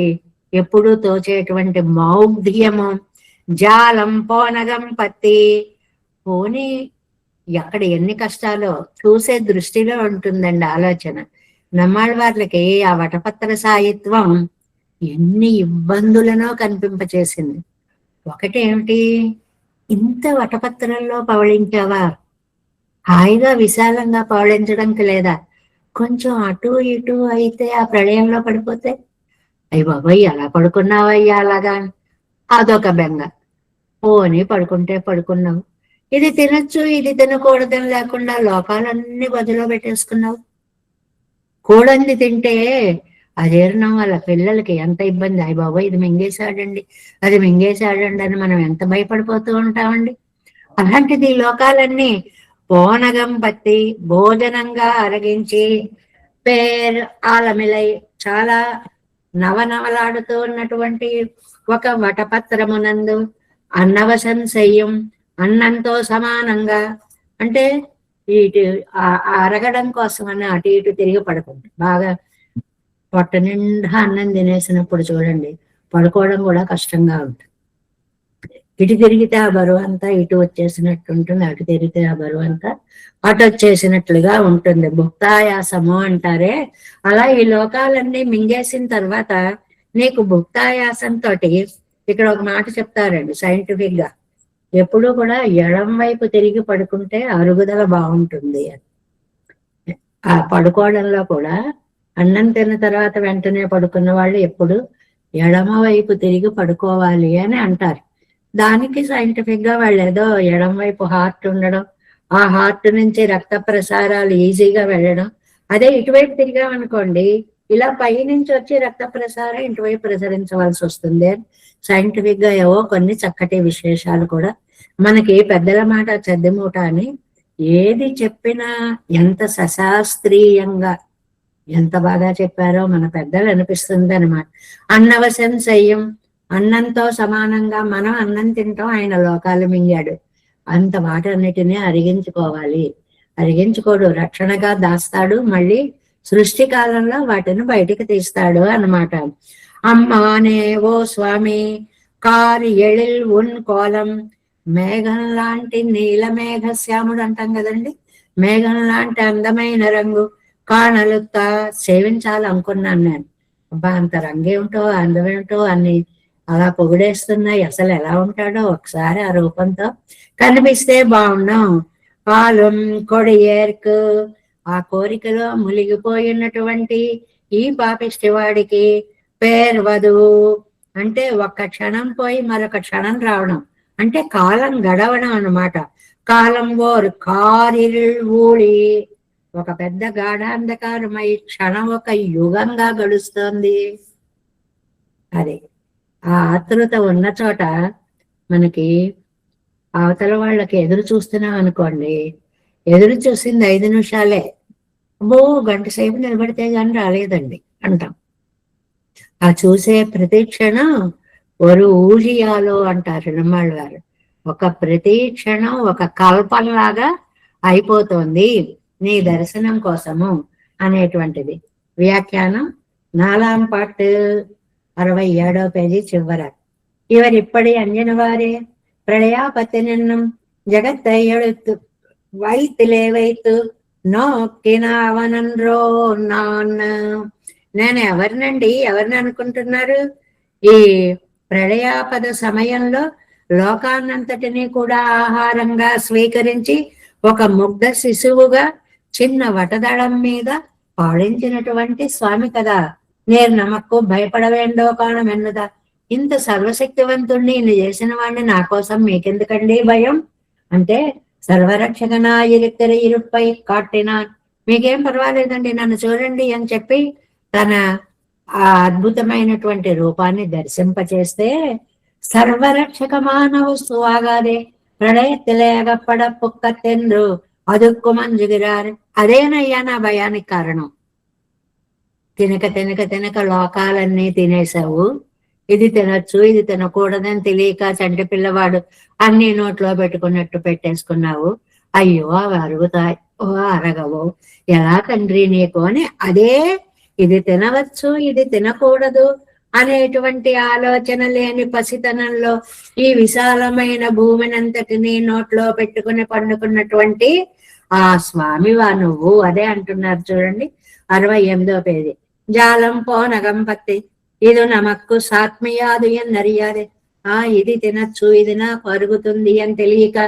ఎప్పుడు తోచేటువంటి మౌగ్ధ్యము. జాలం పోనగం పత్తి, పోని ఎక్కడ ఎన్ని కష్టాలో చూసే దృష్టిలో ఉంటుందండి ఆలోచన. నమ్మాళ్ళవార్లకి ఆ వటపత్ర సాయిత్వం ఎన్ని ఇబ్బందులనో కనిపింపచేసింది. ఒకటేమిటి, ఇంత వటపత్రంలో పవళించావా, హాయిగా విశాలంగా పవళించడానికి లేదా? కొంచెం అటు ఇటు అయితే ఆ ప్రళయంలో పడిపోతే అయ్య బాబాయ్ ఎలా పడుకున్నావయ్యా అలాగా, అదొక బెంగ. పోని పడుకుంటే పడుకున్నావు, ఇది తినొచ్చు ఇది తినకూడదని లేకుండా లోకాలన్నీ గదిలో పెట్టేసుకున్నావు. కూడంది తింటే అజీర్ణం వల్ల పిల్లలకి ఎంత ఇబ్బంది. అయ్య బాబోయ్ ఇది మింగేశాడండి, అది మింగేశాడండి అని మనం ఎంత భయపడిపోతూ ఉంటామండి. అలాంటిది ఈ లోకాలన్నీ పోనగం పత్తి భోజనంగా అరగించి పేర్ ఆలమిలై చాలా నవనవలాడుతూ ఉన్నటువంటి ఒక వటపత్రమునందు అన్నవశంశయ్యం అన్నంతో సమానంగా, అంటే ఇటు అరగడం కోసమని అటు ఇటు తిరిగి పడుకుంటాం. బాగా పొట్ట నిండా అన్నం తినేసినప్పుడు చూడండి పడుకోవడం కూడా కష్టంగా ఉంటుంది. ఇటు తిరిగితే ఆ బరువు అంతా ఇటు వచ్చేసినట్టు ఉంటుంది, అటు తిరిగితే ఆ బరువు అంతా అటు వచ్చేసినట్లుగా ఉంటుంది. భుక్తాయాసము అంటారే, అలా ఈ లోకాలన్నీ మింగేసిన తర్వాత నీకు భుక్తాయాసంతో ఇక్కడ ఒక మాట చెప్తారండి సైంటిఫిక్ గా, ఎప్పుడూ కూడా ఎడం వైపు తిరిగి పడుకుంటే అరుగుదల బాగుంటుంది అని. ఆ పడుకోవడంలో కూడా అన్నం తిన్న తర్వాత వెంటనే పడుకున్న వాళ్ళు ఎప్పుడు ఎడమ వైపు తిరిగి పడుకోవాలి అని అంటారు. దానికి సైంటిఫిక్ గా వాళ్ళు ఏదో ఎడం వైపు హార్ట్ ఉండడం, ఆ హార్ట్ నుంచి రక్త ప్రసారాలు ఈజీగా వెళ్ళడం, అదే ఇటువైపు తిరిగామనుకోండి ఇలా పై నుంచి వచ్చి రక్త ప్రసారం ఇటువైపు ప్రసరించవలసి వస్తుంది. సైంటిఫిక్ గా ఏవో కొన్ని చక్కటి విశేషాలు కూడా మనకి పెద్దల మాట చెద్దమూట అని ఏది చెప్పినా ఎంత సశాస్త్రీయంగా ఎంత బాగా చెప్పారో మన పెద్దలు అనిపిస్తుంది అనమాట. అన్నవశంశయ్యం అన్నంతో సమానంగా మనం అన్నం తింటాం, ఆయన లోకాలు మింగాడు. అంత వాటన్నిటినీ అరిగించుకోవాలి. అరిగించుకోడు, రక్షణగా దాస్తాడు, మళ్ళీ సృష్టి కాలంలో వాటిని బయటికి తీస్తాడు అన్నమాట. అమ్మానే ఓ స్వామి కారు ఎళిల్ ఉన్ కోలం, మేఘం లాంటి నీల మేఘ శ్యాముడు అంటాం కదండి, మేఘం లాంటి అందమైన రంగు కాణలుత్తా సేవించాలనుకున్నాను నేను. అబ్బా అంత రంగేమిటో అందమేమిటో అన్ని అలా పొగిడేస్తున్నాయి. అసలు ఎలా ఉంటాడో ఒకసారి ఆ రూపంతో కనిపిస్తే బాగున్నాం. పాలం కొడియేర్కు, ఆ కోరికలో మునిగిపోయినటువంటి ఈ పాపిష్టివాడికి పేర్వధువు అంటే ఒక్క క్షణం పోయి మరొక క్షణం రావడం, అంటే కాలం గడవడం అన్నమాట. కాలం ఓర్ కారిల్ ఊళి, ఒక పెద్ద గాఢాంధకారమై క్షణం ఒక యుగంగా గడుస్తోంది. అది ఆ ఆతృత ఉన్న చోట మనకి అవతల వాళ్ళకి ఎదురు చూస్తున్నాం అనుకోండి, ఎదురు చూసింది 5 నిమిషాలే, అబ్బో గంట సేపు నిలబడితే గాని రాలేదండి అంటాం. ఆ చూసే ప్రతి క్షణం ఒక ఊహియాలో అంటారు నమ్మాళ్ళ గారు, ఒక ప్రతి క్షణం ఒక కల్పనలాగా అయిపోతుంది నీ దర్శనం కోసము అనేటువంటిది. వ్యాఖ్యానం 4వ పార్ట్ 67వ పేజీ చివర. ఇవరిప్పటి అంజన వారే ప్రళయాపతి నిన్నం జగత్తై எழுத்து వైతులేవైతు నోక్కినావనన్రో నాన్న. నేను ఎవరిని అనుకుంటున్నారు? ఈ ప్రళయాపద సమయంలో లోకాన్నంతటినీ కూడా ఆహారంగా స్వీకరించి ఒక ముగ్ధ శిశువుగా చిన్న వటదళం మీద పాడించినటువంటి స్వామి కదా. నేను నమక్కు భయపడవేండో కాణం ఎన్నదా, ఇంత సర్వశక్తివంతుణ్ణి ఇన్ని చేసిన వాడిని నా కోసం మీకెందుకండి భయం అంటే, సర్వరక్షకనాయిరిత్తర ఇరుపై కాట్టిన, మీకేం పర్వాలేదండి నన్ను చూడండి అని చెప్పి తన ఆ అద్భుతమైనటువంటి రూపాన్ని దర్శింపచేస్తే, సర్వరక్షక మానవ సువాగాదే ప్రళయత్తిలేగప్పడ పుక్కత్తెండ్రు అదుక్కు మంజుగిరారు. అదేనయ్యా నా భయానికి కారణం. తినక లోకాలన్నీ తినేసావు, ఇది తినొచ్చు ఇది తినకూడదని తెలియక చంటి పిల్లవాడు అన్ని నోట్లో పెట్టుకున్నట్టు పెట్టేసుకున్నావు. అయ్యో అవి అరుగుతాయి, ఓ అరగవు, ఎలా తండ్రి నీకు అని. అదే ఇది తినవచ్చు ఇది తినకూడదు అనేటువంటి ఆలోచన లేని పసితనంలో ఈ విశాలమైన భూమినంతటిని నోట్లో పెట్టుకుని పండుకున్నటువంటి ఆ స్వామివా నువ్వు. అదే అంటున్నారు చూడండి 68వ పేజీ. జాలం పోనగం పత్తి ఇది నమక్కు సాత్మీయాదు ఎన్నరియాదే. ఇది తినచ్చు ఇది నాకు అరుగుతుంది అని తెలియక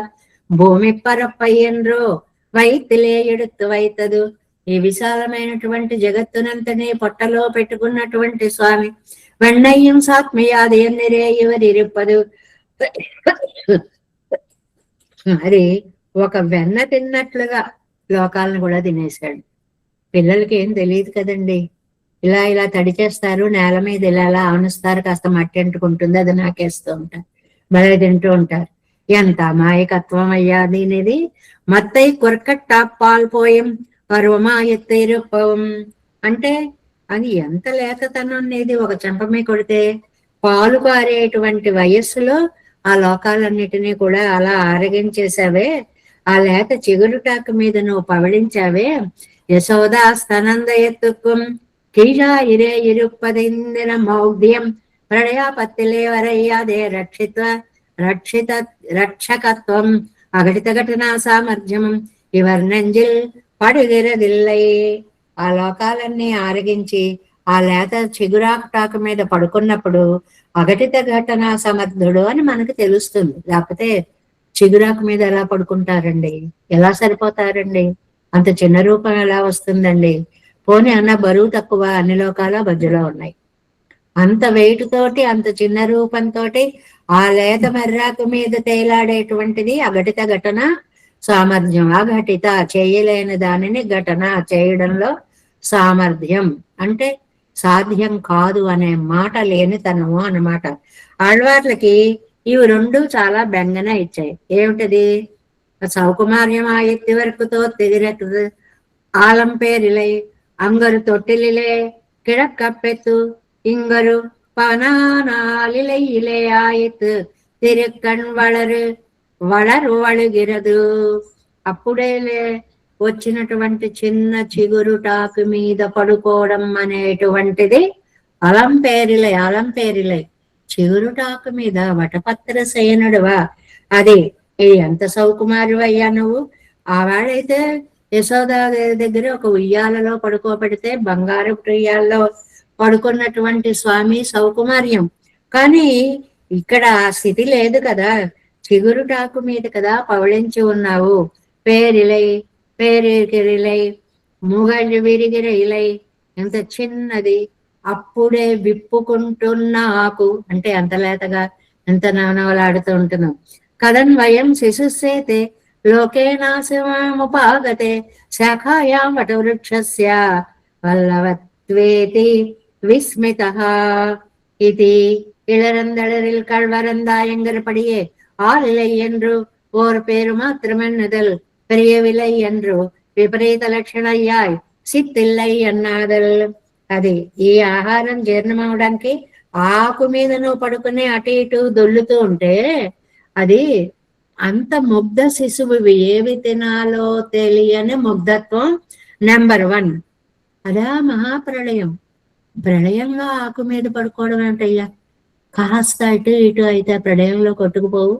భూమి పరపయ్యన్రో వైతిలే ఎడుతు వైతదు. ఈ విశాలమైనటువంటి జగత్తునంతనే పొట్టలో పెట్టుకున్నటువంటి స్వామి వెన్నయ్యం సాత్మీయాదు ఎన్నరే ఇవరిరుపదు. అది ఒక వెన్న తిన్నట్లుగా లోకాలను కూడా తినేశాడు. పిల్లలకి ఏం తెలియదు కదండి, ఇలా ఇలా తడి చేస్తారు, నేల మీద ఇలా ఇలా ఆనుస్తారు, కాస్త మట్టి అంటుకుంటుంది, అది నాకేస్తూ ఉంటారు, భలే తింటూ ఉంటారు. ఎంత అమాయకత్వం అయ్యా దీనిది. మత్తై కొరకట్టాప్పాల్ పోయం పర్వమాయత్తైరుపం అంటే అది ఎంత లేతతనం అనేది. ఒక చెంపమే కొడితే పాలు పారేటువంటి వయస్సులో ఆ లోకాలన్నిటినీ కూడా అలా ఆరగించేసావే, ఆ లేత చిగురుటాకు మీద నువ్వు పవళించావే. యశోదా స్తనంద ఎత్తుకుం కీజా ఇరే ఇరుపదిందిన మౌఢ్యం ప్రళయాపత్తిలే వరయ్యాదే రక్షిత రక్షకత్వం అఘటిత ఘటనా సామర్థ్యం ఇవర్నంజిల్ పడుగిరదిల్లై. ఆ లోకాలన్నీ ఆరగించి ఆ లేత చిగురాకుటాకు మీద పడుకున్నప్పుడు అఘటిత ఘటనా సమర్థుడు అని మనకు తెలుస్తుంది. లేకపోతే చిగురాకు మీద ఎలా పడుకుంటారండి, ఎలా సరిపోతారండి, అంత చిన్న రూపం ఎలా వస్తుందండి. పోనీ అన్న బరువు తక్కువ, అన్ని లోకాల మధ్యలో ఉన్నాయి. అంత వెయిట్ తోటి, అంత చిన్న రూపంతో ఆ లేత మర్రాకు మీద తేలాడేటువంటిది అఘటిత ఘటన సామర్థ్యం. అఘటిత చేయలేని దానిని ఘటన చేయడంలో సామర్థ్యం అంటే సాధ్యం కాదు అనే మాట లేనితనము అన్నమాట. ఆళ్వార్లకి ఇవి రెండు చాలా బెంగన ఇచ్చాయి. ఏమిటది? సౌకుమార్యం ఆ ఎత్తి వరకుతో తెగిరట్టు ஆலம்பேரிலை அங்கரு தொட்டிலே கிழக்கப்பெத்து இங்கரு பனானாலிலை இலையாயித்து తిరుక్కణ్ వళరువళుగిరదు. అప్పుడే వచ్చినటువంటి చిన్న చిగురుటాకు మీద పడుకోవడం అనేటువంటిది అలంపేరిలై. అలంపేరిలై చిగురుటాకు మీద వటపత్ర శయనుడువా. అది ఎంత సౌకుమారువయ్యా నువ్వు. ఆవాడైతే యశోదాదేవి దగ్గర ఒక ఉయ్యాలలో పడుకోబెడితే బంగారు ఉయ్యాలలో పడుకున్నటువంటి స్వామి సౌకుమార్యం. కానీ ఇక్కడ ఆ స్థితి లేదు కదా, చిగురుటాకు మీద కదా పవళించి ఉన్నావు. పేరిలై పేరికిరిలై ముగళ్ళు విరిగిరిలై ఎంత చిన్నది, అప్పుడే విప్పుకుంటున్న ఆకు అంటే ఎంత లేతగా, ఎంత నవనవలాడుతూ ఉంటున్నావు. కదన్ వయం శిశుసేతే లోకేనాశముపాగతే శాఖాయాం వటవృక్షస్య వల్లవత్వేతి విస్మితః ఇది. இளரந்தளரில் கழ்வரந்தாயங்கரபடியே ஆளிலை என்று ஓர் பேரு மாத்திரமென்னுதல் பெரியவில்லை என்று విపరీత లక్షణయ్యాయ్ సిత్తిల్లై అన్నాదల్. అది ఈ ఆహారం జీర్ణమవడానికి ఆకు మీద నువ్వు పడుకుని అటు ఇటు దొల్లుతూ ఉంటే అది అంత ముగ్ధ శిశువువి, ఏవి తినాలో తెలియని ముగ్ధత్వం. నెంబర్ 1 అదా మహాప్రళయం. ప్రళయంలో ఆకు మీద పడుకోవడం ఏంటయ్యా, కాస్త ఇటు ఇటు అయితే ప్రళయంలో కొట్టుకుపోవు.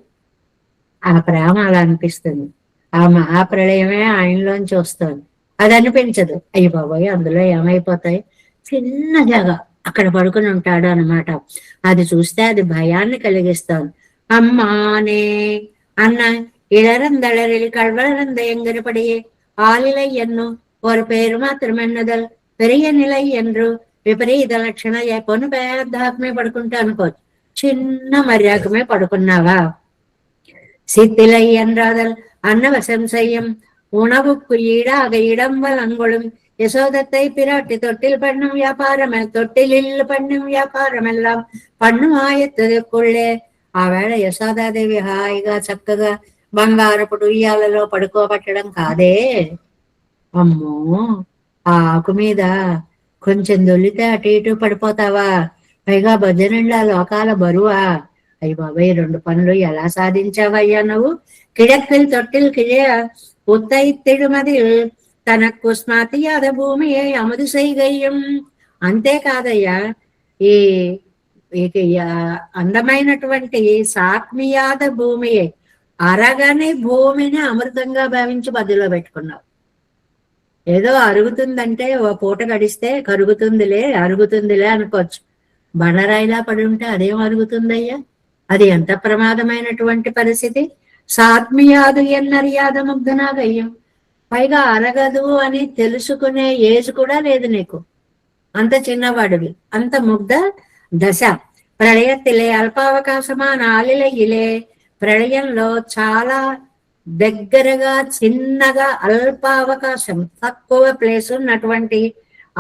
ఆ ప్రేమ అలా అనిపిస్తుంది. ఆ మహాప్రళయమే ఆయనలోంచి వస్తుంది. అది అనిపించదు. అయ్యి బాబోయ్ అందులో ఏమైపోతాయి, చిన్న జాగా అక్కడ పడుకుని ఉంటాడు అనమాట. అది చూస్తే అది భయాన్ని కలిగిస్తుంది. అమ్మానే అన్న ఇళరందళరిల్ కழ்வரந்த எங்கரபடியே ஆளிலை என்னும் ஒரு பேரு మాత్రమెన్నదల్ పెరియ నిలై என்று విపరీత లక్షణ. పొను పెద్ద ఆకమే పడుకుంటే అనుకోవచ్చు, చిన్న మర్యాకమే పడుకున్నావా. சித்திலை என்றாதல் அன்னவசம் செய்யும் உணவுக்கு ஈடாக இடம்பல் அங்கொழும் யசோதத்தை பிராட்டி தொட்டில் பண்ணும் வியாபாரம் தொட்டிலில் பண்ணும் వ్యాపారం எல்லாம் பண்ணும் ఆయత్తుకుళ్ళే. ఆ వేళ యశోదాదేవి హాయిగా చక్కగా బంగారపు ఉయ్యాలలో పడుకోబట్టడం కాదే. అమ్మో ఆ ఆకు మీద కొంచెం దొల్లితే అటు ఇటు పడిపోతావా, పైగా భజనంలా లోకాల బరువా. అయ్యి బాబాయ్ 2 పనులు ఎలా సాధించావయ్యా నువ్వు. కిడక్కిల్ తొట్టిల్ కిజయ ఉత్తైత్తిడుమదిల్ తనకు స్మాతియాద భూమి అమదు సైగయ్యం. అంతేకాదయ్యా, ఈ అందమైనటువంటి సాత్మీయాద భూమి అరగని భూమిని అమృతంగా భావించి మధ్యలో పెట్టుకున్నావు. ఏదో అరుగుతుందంటే ఓ పూట గడిస్తే కరుగుతుందిలే అరుగుతుందిలే అనుకోవచ్చు. బండరాయిలా పడి ఉంటే అదేం అరుగుతుందయ్యా, అది ఎంత ప్రమాదమైనటువంటి పరిస్థితి. సాత్మీయాదు ఎన్నర్యాద ముగ్ధనాగయ్యం. పైగా అరగదు అని తెలుసుకునే ఏజ్ కూడా లేదు నీకు, అంత చిన్నవాడివి, అంత ముగ్ధ దశ. ప్రళయత్తిలే అల్పావకాశమా నాలిలయిలే. ప్రళయంలో చాలా దగ్గరగా చిన్నగా అల్పావకాశం తక్కువ ప్లేస్ ఉన్నటువంటి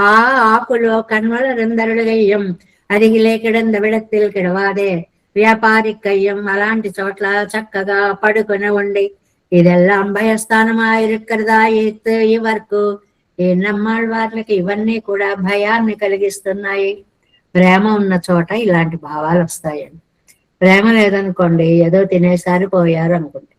ആ ആക്കുലോ കൺവളരുന്തരുളുകയും అరిగిలే కిడంద విడత్తిల్ కిడవాదే వ్యాపారి కయ్యం అలాంటి చోట్ల చక్కగా పడుకొని ఉండి ఇదెల్లాం భయస్థానమాయిరుక్కరదా ఇవరకు ఈ నమ్మాళ్ళవార్లకి ఇవన్నీ కూడా భయాన్ని కలిగిస్తున్నాయి. ప్రేమ ఉన్న చోట ఇలాంటి భావాలు వస్తాయండి. ప్రేమ లేదనుకోండి, ఏదో తినేసారి పోయారు అనుకోండి.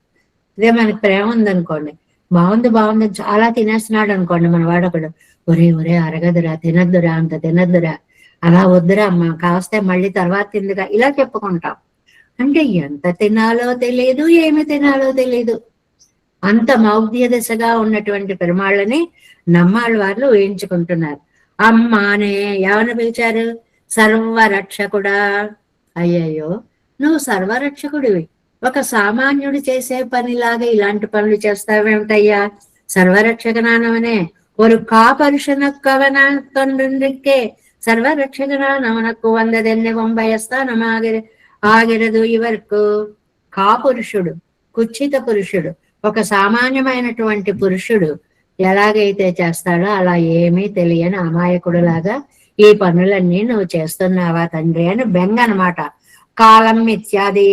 ఇదే మనకి ప్రేమ ఉందనుకోండి, బాగుంది చాలా తినేస్తున్నాడు అనుకోండి మన వాడొకడు, ఒరే అరగదురా, తినద్దురా, అంత తినద్దురా, అలా వద్దురా అమ్మ, కాస్తే మళ్ళీ తర్వాత తిందిగా, ఇలా చెప్పుకుంటాం. అంటే ఎంత తినాలో తెలియదు, ఏమి తినాలో తెలియదు. అంత మౌగ్ధ్య దశగా ఉన్నటువంటి పెరుమాళ్ళని నమ్మాళ్ళ వాళ్ళు ఊహించుకుంటున్నారు. అమ్మ అనే ఎవరిని పిలిచారు? సర్వరక్షకుడా. అయ్యయ్యో, నువ్వు సర్వరక్షకుడివి, ఒక సామాన్యుడు చేసే పనిలాగా ఇలాంటి పనులు చేస్తావేమిటయ్యా? సర్వరక్షకనానవనే ஒரு காபருஷனக்கவன தொன்றிருக்கே సర్వరక్షకనానవనకు వందదెన్నె వంభయస్థానం ఆగిరదు ఇవరకు. కాపురుషుడు, కుచ్చిత పురుషుడు, ఒక సామాన్యమైనటువంటి పురుషుడు ఎలాగైతే చేస్తాడో అలా ఏమీ తెలియని అమాయకుడులాగా ఈ పనులన్నీ నువ్వు చేస్తున్నావా తండ్రి అని బెంగ అనమాట. కాలం ఇత్యాది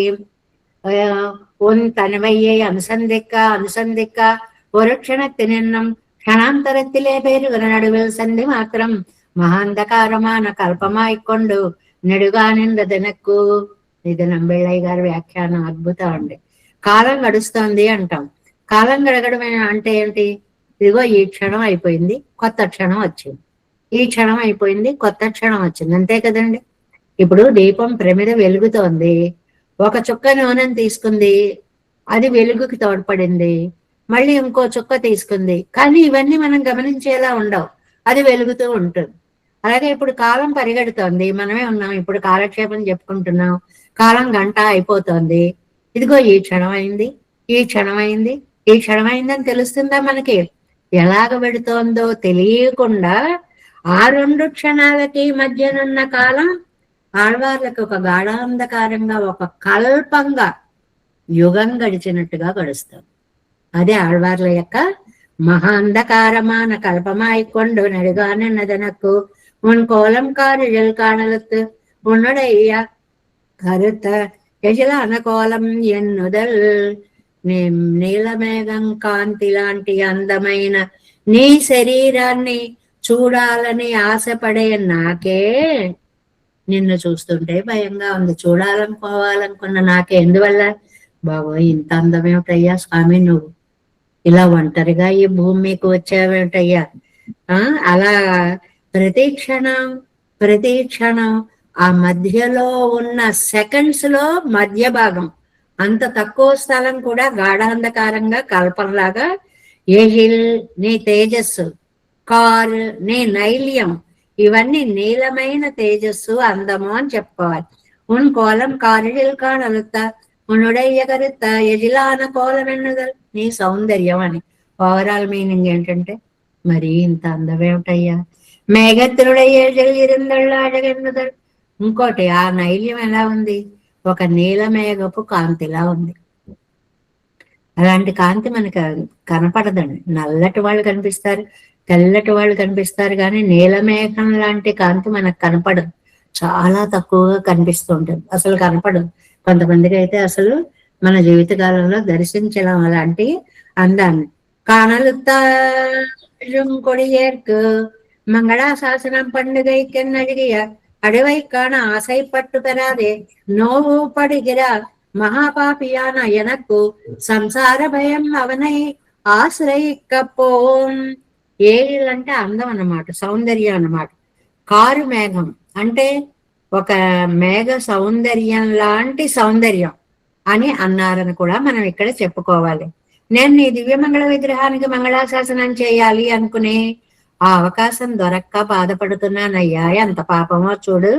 உன் தனிமையை அனுசந்திக்க ஒரு க்ஷணத்தினும் క్షణాంతరத்திலே పేరుగల నడువిల్ సంధి మాత్రం మహాంధకారమాన కల్పమాయికొండు నెడుగా నిందనకు. ఇది నంబిళ్ళయ్య గారి వ్యాఖ్యానం, అద్భుతం అండి. కాలం గడుస్తోంది అంటాం. కాలం గడగడం అంటే ఏంటి? ఇదిగో ఈ క్షణం అయిపోయింది, కొత్త క్షణం వచ్చింది, ఈ క్షణం అయిపోయింది, కొత్త క్షణం వచ్చింది, అంతే కదండి. ఇప్పుడు దీపం ప్రమిద వెలుగుతోంది, ఒక చుక్క నూనెను తీసుకుంది, అది వెలుగుకి తోడ్పడింది, మళ్ళీ ఇంకో చుక్క తీసుకుంది, కానీ ఇవన్నీ మనం గమనించేలా ఉండవు, అది వెలుగుతూ ఉంటుంది. అలాగే ఇప్పుడు కాలం పరిగెడుతోంది, మనమే ఉన్నాం, ఇప్పుడు కాలక్షేపం చెప్పుకుంటున్నాం, కాలం గంట అయిపోతోంది, ఇదిగో ఈ క్షణం అయింది, ఈ క్షణం అయింది, ఈ క్షణం అయిందని తెలుస్తుందా మనకి? ఎలాగ పెడుతోందో తెలియకుండా ఆ రెండు క్షణాలకి మధ్యనున్న కాలం ఆళ్వార్లకు ఒక గాఢాంధకారంగా, ఒక కల్పంగా, యుగం గడిచినట్టుగా గడుస్తాం. అదే ఆళ్వార్ల యొక్క మహా అంధకారమాన కల్పమాయికొండు నడుగానే నదనకు உன் கோலம் காரில் காணலத்து உன்னுடைய கருத்த యజలాన కోలం ఎన్నుదల్. నీలమేఘం కాంతి లాంటి అందమైన నీ శరీరాన్ని చూడాలని ఆశపడే నాకే నిన్ను చూస్తుంటే భయంగా ఉంది. చూడాలనుకోవాలనుకున్న నాకే, ఎందువల్ల? బాబోయ్, ఇంత అందమేమిటయ్యా స్వామి, నువ్వు ఇలా ఒంటరిగా ఈ భూమి మీకు వచ్చావేమిటయ్యా? అలా ప్రతి క్షణం ఆ మధ్యలో ఉన్న సెకండ్స్ లో మధ్య భాగం, అంత తక్కువ స్థలం కూడా గాఢాంధకారంగా కల్పంలాగా, ఏహిల్ నీ తేజస్సు, కార్ నీ నైల్యం, ఇవన్నీ నీలమైన తేజస్సు, అందము అని చెప్పుకోవాలి. ఉన్ కోలం కారిల్ కాణలుతా ఉనుడయ్య కరుత ఎజిలాన కోలం ఎన్నుదల్, నీ సౌందర్యం అని. ఓవరాల్ మీనింగ్ ఏంటంటే, మరి ఇంత అందమేమిటయ్యా? మేఘత్రుడయ్యే జల్లిరిందళ్ళాడగెన్నుదల్. ఇంకోటి, ఆ నైల్యం ఎలా ఉంది? ఒక నీలమేఘపు కాంతిలా ఉంది. అలాంటి కాంతి మనకు కనపడదండి. నల్లటి వాళ్ళు కనిపిస్తారు, తెల్లటి వాళ్ళు కనిపిస్తారు, కానీ నీలమేఘం లాంటి కాంతి మనకు కనపడదు, చాలా తక్కువగా కనిపిస్తుంటుంది, అసలు కనపడదు. కొంతమందికి అయితే అసలు మన జీవిత కాలంలో దర్శించడం అలాంటి అందాన్ని. కానలుత్తాం కొడియేర్కు మంగళాశాసనం పండుగైకెన్నడిగియ அடைவை காண ஆசைப்பட்டு பெறாதே நோவு படுகிறா మహాపాపియాన ఎనకు సంసార భయం అవనై ఆశ్రయిక్కపోం. ఏళ్ళంటే అందం అన్నమాట, సౌందర్యం అన్నమాట. కారు మేఘం అంటే ఒక మేఘ సౌందర్యం లాంటి సౌందర్యం అని అన్నారని కూడా మనం ఇక్కడ చెప్పుకోవాలి. నేను నీ దివ్యమంగళ విగ్రహానికి మంగళాశాసనం చేయాలి అనుకుని ఆ అవకాశం దొరక్క బాధపడుతున్నానయ్యా, ఎంత పాపమో చూడు.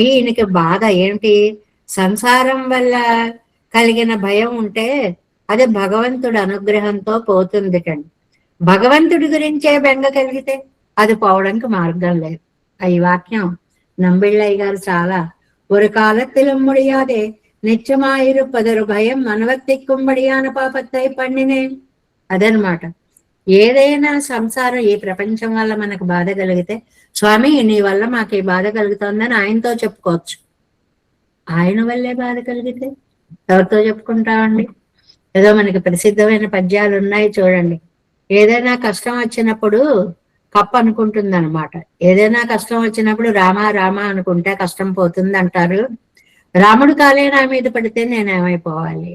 ఈయనకి బాధ ఏంటి? సంసారం వల్ల కలిగిన భయం ఉంటే అది భగవంతుడి అనుగ్రహంతో పోతుంది కండి. భగవంతుడి గురించే బెంగ కలిగితే అది పోవడానికి మార్గం లేదు. ఈ వాక్యం నంబిళ్ళయ్య గారు చాలా, ஒரு காலத்திலும் முடியாதே నిత్యమాయిరుపదరు భయం మనవత్తిక్కుம்படியான పాపత్తై పండినేన్. అదనమాట. ఏదైనా సంసారం ఈ ప్రపంచం వల్ల మనకు బాధ కలిగితే స్వామి నీ వల్ల మాకు ఈ బాధ కలుగుతుందని ఆయనతో చెప్పుకోవచ్చు. ఆయన వల్లే బాధ కలిగితే ఎవరితో చెప్పుకుంటామండి? ఏదో మనకి ప్రసిద్ధమైన పద్యాలు ఉన్నాయి చూడండి. ఏదైనా కష్టం వచ్చినప్పుడు కప్ప అనుకుంటుంది అనమాట. ఏదైనా కష్టం వచ్చినప్పుడు రామా రామా అనుకుంటే కష్టం పోతుంది అంటారు. రాముడు కాలే నా మీద పడితే నేనేమైపోవాలి,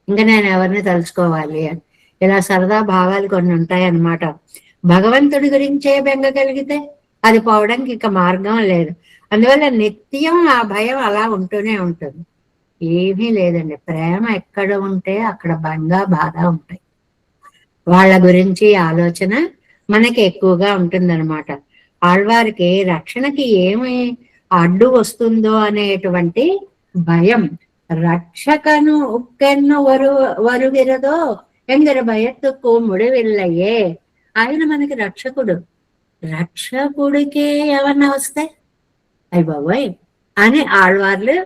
ఇంకా నేను ఎవరిని తలుచుకోవాలి అని. ఇలా సరదా భావాలు కొన్ని ఉంటాయన్నమాట. భగవంతుడి గురించే బెంగ కలిగితే అది పోవడానికి ఇక మార్గం లేదు. అందువల్ల నిత్యం ఆ భయం అలా ఉంటూనే ఉంటుంది. ఏమీ లేదండి, ప్రేమ ఎక్కడ ఉంటే అక్కడ బెంగ బాధ ఉంటాయి. వాళ్ళ గురించి ఆలోచన మనకి ఎక్కువగా ఉంటుందన్నమాట. ఆళ్వారికి రక్షణకి ఏమి అడ్డు వస్తుందో అనేటువంటి భయం. రక్షకను ఉక్కెన్ను వరువిరదో ఎంగర భయత్తుకు ముడివిల్లయే. ఆయన మనకి రక్షకుడు. రక్షకుడికే ఏమన్నా వస్తే అయ్య బాబోయ్ అని ఆళ్వార్లు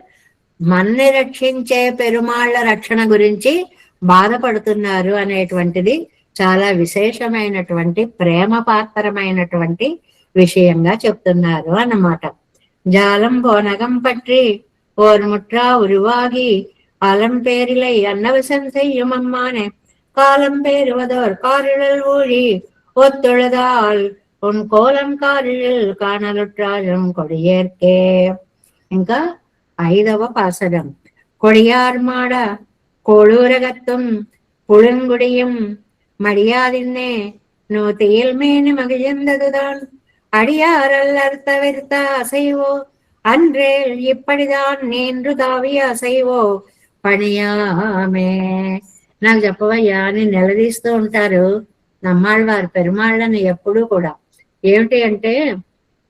మన్ని రక్షించే పెరుమాళ్ల రక్షణ గురించి బాధపడుతున్నారు అనేటువంటిది చాలా విశేషమైనటువంటి ప్రేమ పాత్రమైనటువంటి విషయంగా చెప్తున్నారు అన్నమాట. జాలం పోనగం పట్టి ఓర్ ముట్రా ఉరువాగి అలం పేరిలై అన్నవసం செய்யுமம்மானே காலம் பேருவதோர் காரிழல் ஊழி ஒத்துழதால் உன் கோலம் కారిழல் కానలుట్రాజం కొడియేర్కే. ఇంకా 5వ పాసరం. కొడియార్మాడ కోళూరగత్తుం పుళంగుడియం மடியாதின்னே நூத்தியில் மேனு மகிழ்ந்ததுதான் அடியாரல் அர்த்தவிர்த்த அசைவோ அன்றேல் இப்படிதான் நேன்று தாவிய అసైవో పణియామే. నాకు చెప్పవయ్యా అని నిలదీస్తూ ఉంటారు నమ్మాళ్ళవారు పెరుమాళ్ళని ఎప్పుడూ కూడా. ఏమిటి అంటే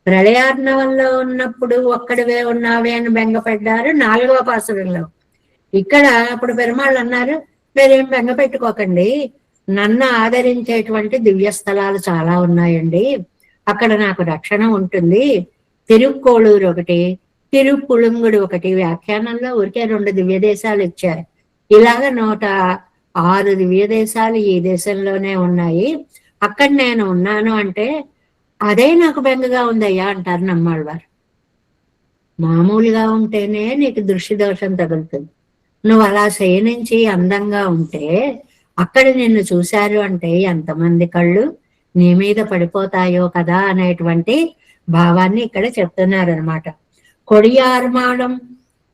ప్రళయార్ణవంలో ఉన్నప్పుడు ఒక్కడివే ఉన్నావే అని బెంగపడ్డారు 4వ పాసురంలో. ఇక్కడ అప్పుడు పెరుమాళ్ళు అన్నారు, మీరేం బెంగ పెట్టుకోకండి, నన్ను ఆదరించేటువంటి దివ్య స్థలాలు చాలా ఉన్నాయండి, అక్కడ నాకు రక్షణ ఉంటుంది. తిరుక్కోళూరు ఒకటి, తిరుపుళంగుడు ఒకటి. వ్యాఖ్యానంలో ఊరికే 2 దివ్య దేశాలు ఇచ్చారు. ఇలాగ 106 దివ్య దేశాలు ఈ దేశంలోనే ఉన్నాయి. అక్కడ నేను ఉన్నాను అంటే అదే నాకు బెంగగా ఉందయ్యా అంటారు నమ్మాళ్ళవారు. మామూలుగా ఉంటేనే నీకు దృష్టి దోషం తగులుతుంది. నువ్వు అలా శయనించి అందంగా ఉంటే అక్కడ నిన్ను చూశారు అంటే ఎంతమంది కళ్ళు నీ మీద పడిపోతాయో కదా అనేటువంటి భావాన్ని ఇక్కడ చెప్తున్నారు అనమాట. కొడియారు మాడం.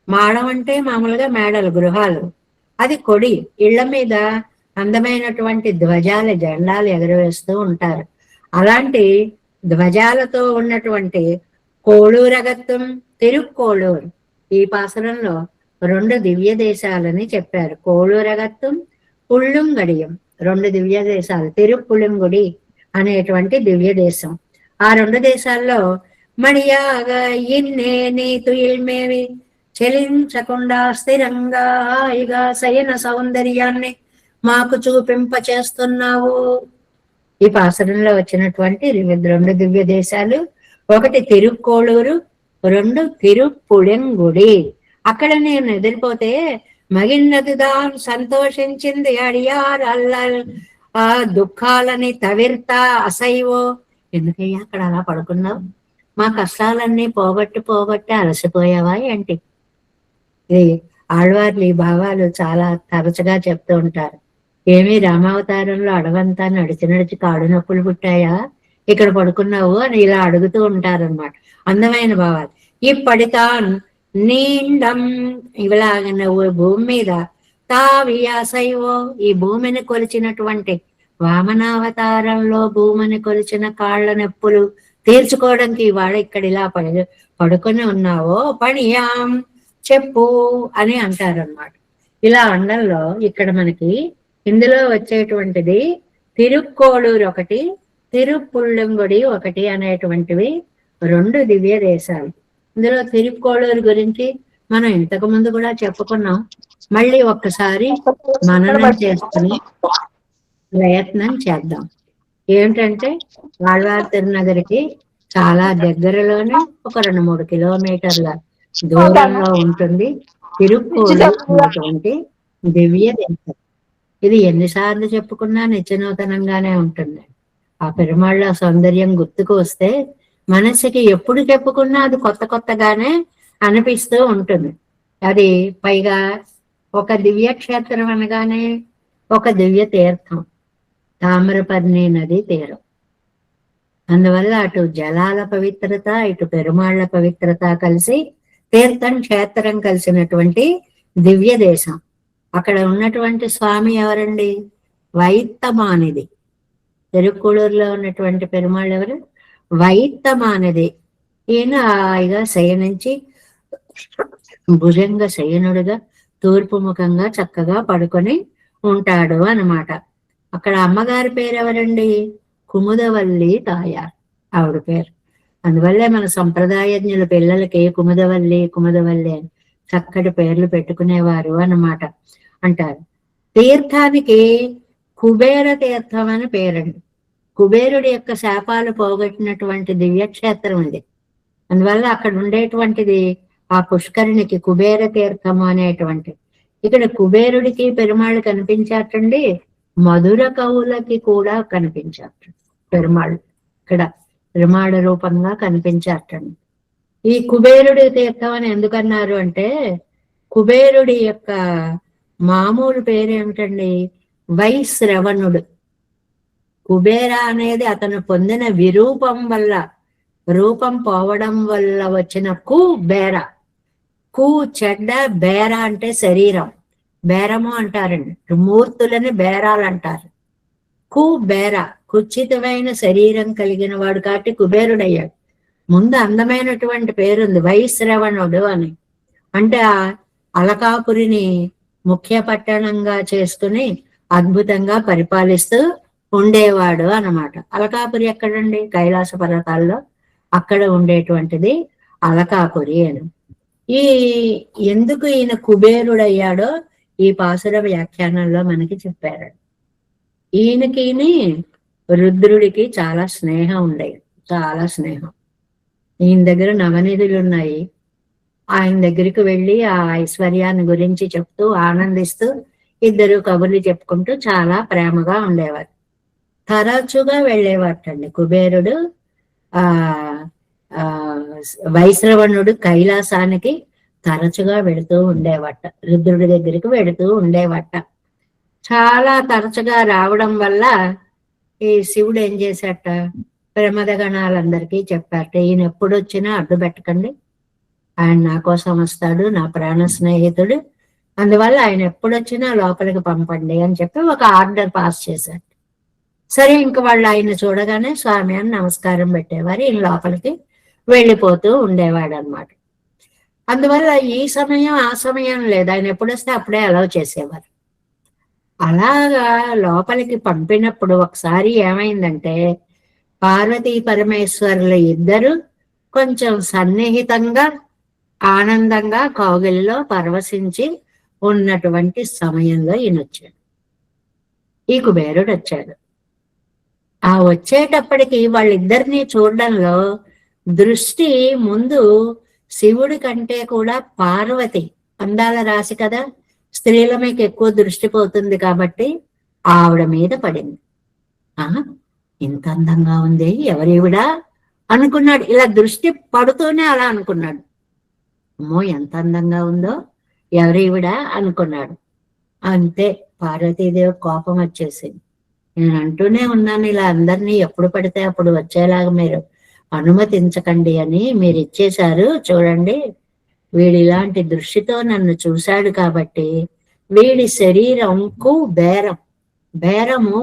మాడం అంటే మామూలుగా మేడలు, గృహాలు. అది కొడి, ఇళ్ల మీద అందమైనటువంటి ధ్వజాలు, జెండాలు ఎగరవేస్తూ ఉంటారు. అలాంటి ధ్వజాలతో ఉన్నటువంటి కోళూరగత్వం, తిరుక్కోళూరు. ఈ పాసరంలో 2 దివ్య దేశాలని చెప్పారు. కోళూరగత్వం, పుళ్ళుంగడియం 2 దివ్య దేశాలు. తిరుపుళంగుడి అనేటువంటి దివ్య దేశం. ఆ 2 దేశాల్లో మడియాగా ఇన్నే నీ తుయిల్మేవి చెలించకుండా స్థిరంగా హాయిగా శయన సౌందర్యాన్ని మాకు చూపింప చేస్తున్నావు. ఈ పాసరంలో వచ్చినటువంటి 2 దివ్య దేశాలు, ఒకటి తిరుక్కోళూరు, 2 తిరుపుళంగుడి. అక్కడ నేను ఎదిరిపోతే మగిన్నదిదా సంతోషించింది అడియార్ అల్లల్ ఆ దుఃఖాలని తవిర్తా అసైవో. ఎందుకయ్యా అక్కడ అలా పడుకున్నావు? మా కష్టాలన్నీ పోగొట్టి అలసిపోయావా ఏంటి? ఇది ఆళ్వార్లు ఈ భావాలు చాలా తరచుగా చెప్తూ ఉంటారు. ఏమి రామావతారంలో అడవంతా నడిచి కాడు నొప్పులు పుట్టాయా, ఇక్కడ పడుకున్నావు అని ఇలా అడుగుతూ ఉంటారన్నమాట. అందమైన భావాలు. ఇప్పటితాన్ నీండం ఇలాగ నువ్వు భూమి మీద తావియాసైవో, ఈ భూమిని కొలిచినటువంటి వామనావతారంలో భూమిని కొలిచిన కాళ్ళ నొప్పులు తీర్చుకోవడానికి ఇవాళ ఇక్కడ ఇలా పడుకొని ఉన్నావో పణియాం చెప్పు అని అంటారన్నమాట. ఇలా అండంలో ఇక్కడ మనకి ఇందులో వచ్చేటువంటిది తిరుక్కోళూరు ఒకటి, తిరుపుళ్ళంగుడి ఒకటి అనేటువంటివి 2 దివ్య దేశాలు. ఇందులో తిరుక్కోళూరు గురించి మనం ఇంతకు ముందు కూడా చెప్పుకున్నాం. మళ్ళీ ఒక్కసారి మననం చేసుకుని ప్రయత్నం చేద్దాం. ఏంటంటే ఆళ్వార్ తిరునగరికి చాలా దగ్గరలోనే ఒక 2-3 కిలోమీటర్ల దూరంలో ఉంటుంది తిరుక్కోళూరు అనేటువంటి దివ్య దేశం. ఇది ఎన్నిసార్లు చెప్పుకున్నా నిత్యనూతనంగానే ఉంటుంది. ఆ పెరుమాళ్ళ సౌందర్యం గుర్తుకు వస్తే మనసుకి ఎప్పుడు చెప్పుకున్నా అది కొత్త కొత్తగానే అనిపిస్తూ ఉంటుంది. అది పైగా ఒక దివ్య క్షేత్రం అనగానే ఒక దివ్య తీర్థం, తామ్రపర్ణి నది తీరం. అందువల్ల అటు జలాల పవిత్రత, ఇటు పెరుమాళ్ల పవిత్రత కలిసి తీర్థం క్షేత్రం కలిసినటువంటి దివ్య దేశం. అక్కడ ఉన్నటువంటి స్వామి ఎవరండి? వైత్తమానిది. తిరుక్కుళూరులో ఉన్నటువంటి పెరుమాళ్ళు ఎవరు? వైత్తమానిది. ఈయన హాయిగా శయనించి భుజంగ శయనుడుగా తూర్పు ముఖంగా చక్కగా పడుకొని ఉంటాడు అన్నమాట. అక్కడ అమ్మగారి పేరు ఎవరండి? కుముదవల్లి తాయారు ఆవిడ పేరు. అందువల్లే మన సంప్రదాయజ్ఞుల పిల్లలకి కుముదవల్లి కుముదవల్లి అని చక్కటి పేర్లు పెట్టుకునేవారు అన్నమాట అంటారు. తీర్థానికి కుబేర తీర్థం అని పేరండి. కుబేరుడి యొక్క శాపాలు పోగొట్టినటువంటి దివ్యక్షేత్రం ఇది. అందువల్ల అక్కడ ఉండేటువంటిది ఆ పుష్కరిణికి కుబేర తీర్థము అనేటువంటి. ఇక్కడ కుబేరుడికి పెరుమాళ్ళు కనిపించాటండి, మధుర కవులకి కూడా కనిపించారు పెరుమాళ్ళు. ఇక్కడ పెరుమాళ్ళ రూపంగా కనిపించారటండి. ఈ కుబేరుడి తీర్థం అని ఎందుకన్నారు అంటే, కుబేరుడి యొక్క మామూలు పేరు ఏమిటండి? వైశ్రవణుడు. కుబేర అనేది అతను పొందిన విరూపం వల్ల, రూపం పోవడం వల్ల వచ్చిన కుబేర. కు చెడ్డ, బేర అంటే శరీరం, బేరము అంటారండి. మూర్తులని బేరాలు అంటారు. కుబేర కుచితమైన శరీరం కలిగిన వాడు కాబట్టి కుబేరుడయ్యాడు. ముందు అందమైనటువంటి పేరుంది వైశ్రవణుడు అని. అంటే ఆ అలకాపురిని ముఖ్య పట్టణంగా చేసుకుని అద్భుతంగా పరిపాలిస్తూ ఉండేవాడు అన్నమాట. అలకాపురి ఎక్కడండి? కైలాస పర్వతాల్లో అక్కడ ఉండేటువంటిది అలకాపురి అని. ఈ ఎందుకు ఈయన కుబేరుడయ్యాడో ఈ పాసుర వ్యాఖ్యానంలో మనకి చెప్పారు. ఈయనకి రుద్రుడికి చాలా స్నేహం ఉండేది, చాలా స్నేహం. ఈయన దగ్గర నవనిధులు ఉన్నాయి. ఆయన దగ్గరికి వెళ్ళి ఆ ఐశ్వర్యాన్ని గురించి చెప్తూ ఆనందిస్తూ ఇద్దరు కబుర్లు చెప్పుకుంటూ చాలా ప్రేమగా ఉండేవారు. తరచుగా వెళ్ళేవాటండి కుబేరుడు ఆ వైశ్రవణుడు కైలాసానికి తరచుగా వెళుతూ ఉండేవట, రుద్రుడి దగ్గరికి వెళుతూ ఉండేవట. చాలా తరచుగా రావడం వల్ల ఈ శివుడు ఏం చేశాట, ప్రమద గణాలందరికీ చెప్పాట, ఈయన ఎప్పుడు వచ్చినా అడ్డు పెట్టకండి, ఆయన నా కోసం వస్తాడు, నా ప్రాణ స్నేహితుడు, అందువల్ల ఆయన ఎప్పుడొచ్చినా లోపలికి పంపండి అని చెప్పి ఒక ఆర్డర్ పాస్ చేశారు. సరే, ఇంక వాళ్ళు ఆయన చూడగానే స్వామి అని నమస్కారం పెట్టేవారు, ఈయన లోపలికి వెళ్ళిపోతూ ఉండేవాడు అనమాట. అందువల్ల ఈ సమయం ఆ సమయం లేదు, ఆయన ఎప్పుడు వస్తే అప్పుడే అలౌ చేసేవారు. అలాగా లోపలికి పంపినప్పుడు ఒకసారి ఏమైందంటే, పార్వతీ పరమేశ్వరులు ఇద్దరు కొంచెం సన్నిహితంగా ఆనందంగా కౌగిలిలో పరవశించి ఉన్నటువంటి సమయంలో ఈయన వచ్చాడు, ఈ కుబేరుడు వచ్చాడు. ఆ వచ్చేటప్పటికి వాళ్ళిద్దరిని చూడడంలో దృష్టి ముందు శివుడి కంటే కూడా పార్వతి, అందాల రాశి కదా, స్త్రీల మీకు ఎక్కువ దృష్టి పోతుంది కాబట్టి ఆవిడ మీద పడింది. ఇంత అందంగా ఉంది, ఎవరివిడా అనుకున్నాడు. ఇలా దృష్టి పడుతూనే అలా అనుకున్నాడు, అమ్మో ఎంత అందంగా ఉందో, ఎవరివిడా అనుకున్నాడు. అంతే, పార్వతీదేవి కోపం వచ్చేసింది. నేను అంటూనే ఉన్నాను, ఇలా అందరినీ ఎప్పుడు పడితే అప్పుడు వచ్చేలాగా మీరు అనుమతించకండి అని మీరు ఇచ్చేశారు. చూడండి, వీడు ఇలాంటి దృష్టితో నన్ను చూశాడు కాబట్టి వీడి శరీరం బేరం, బేరము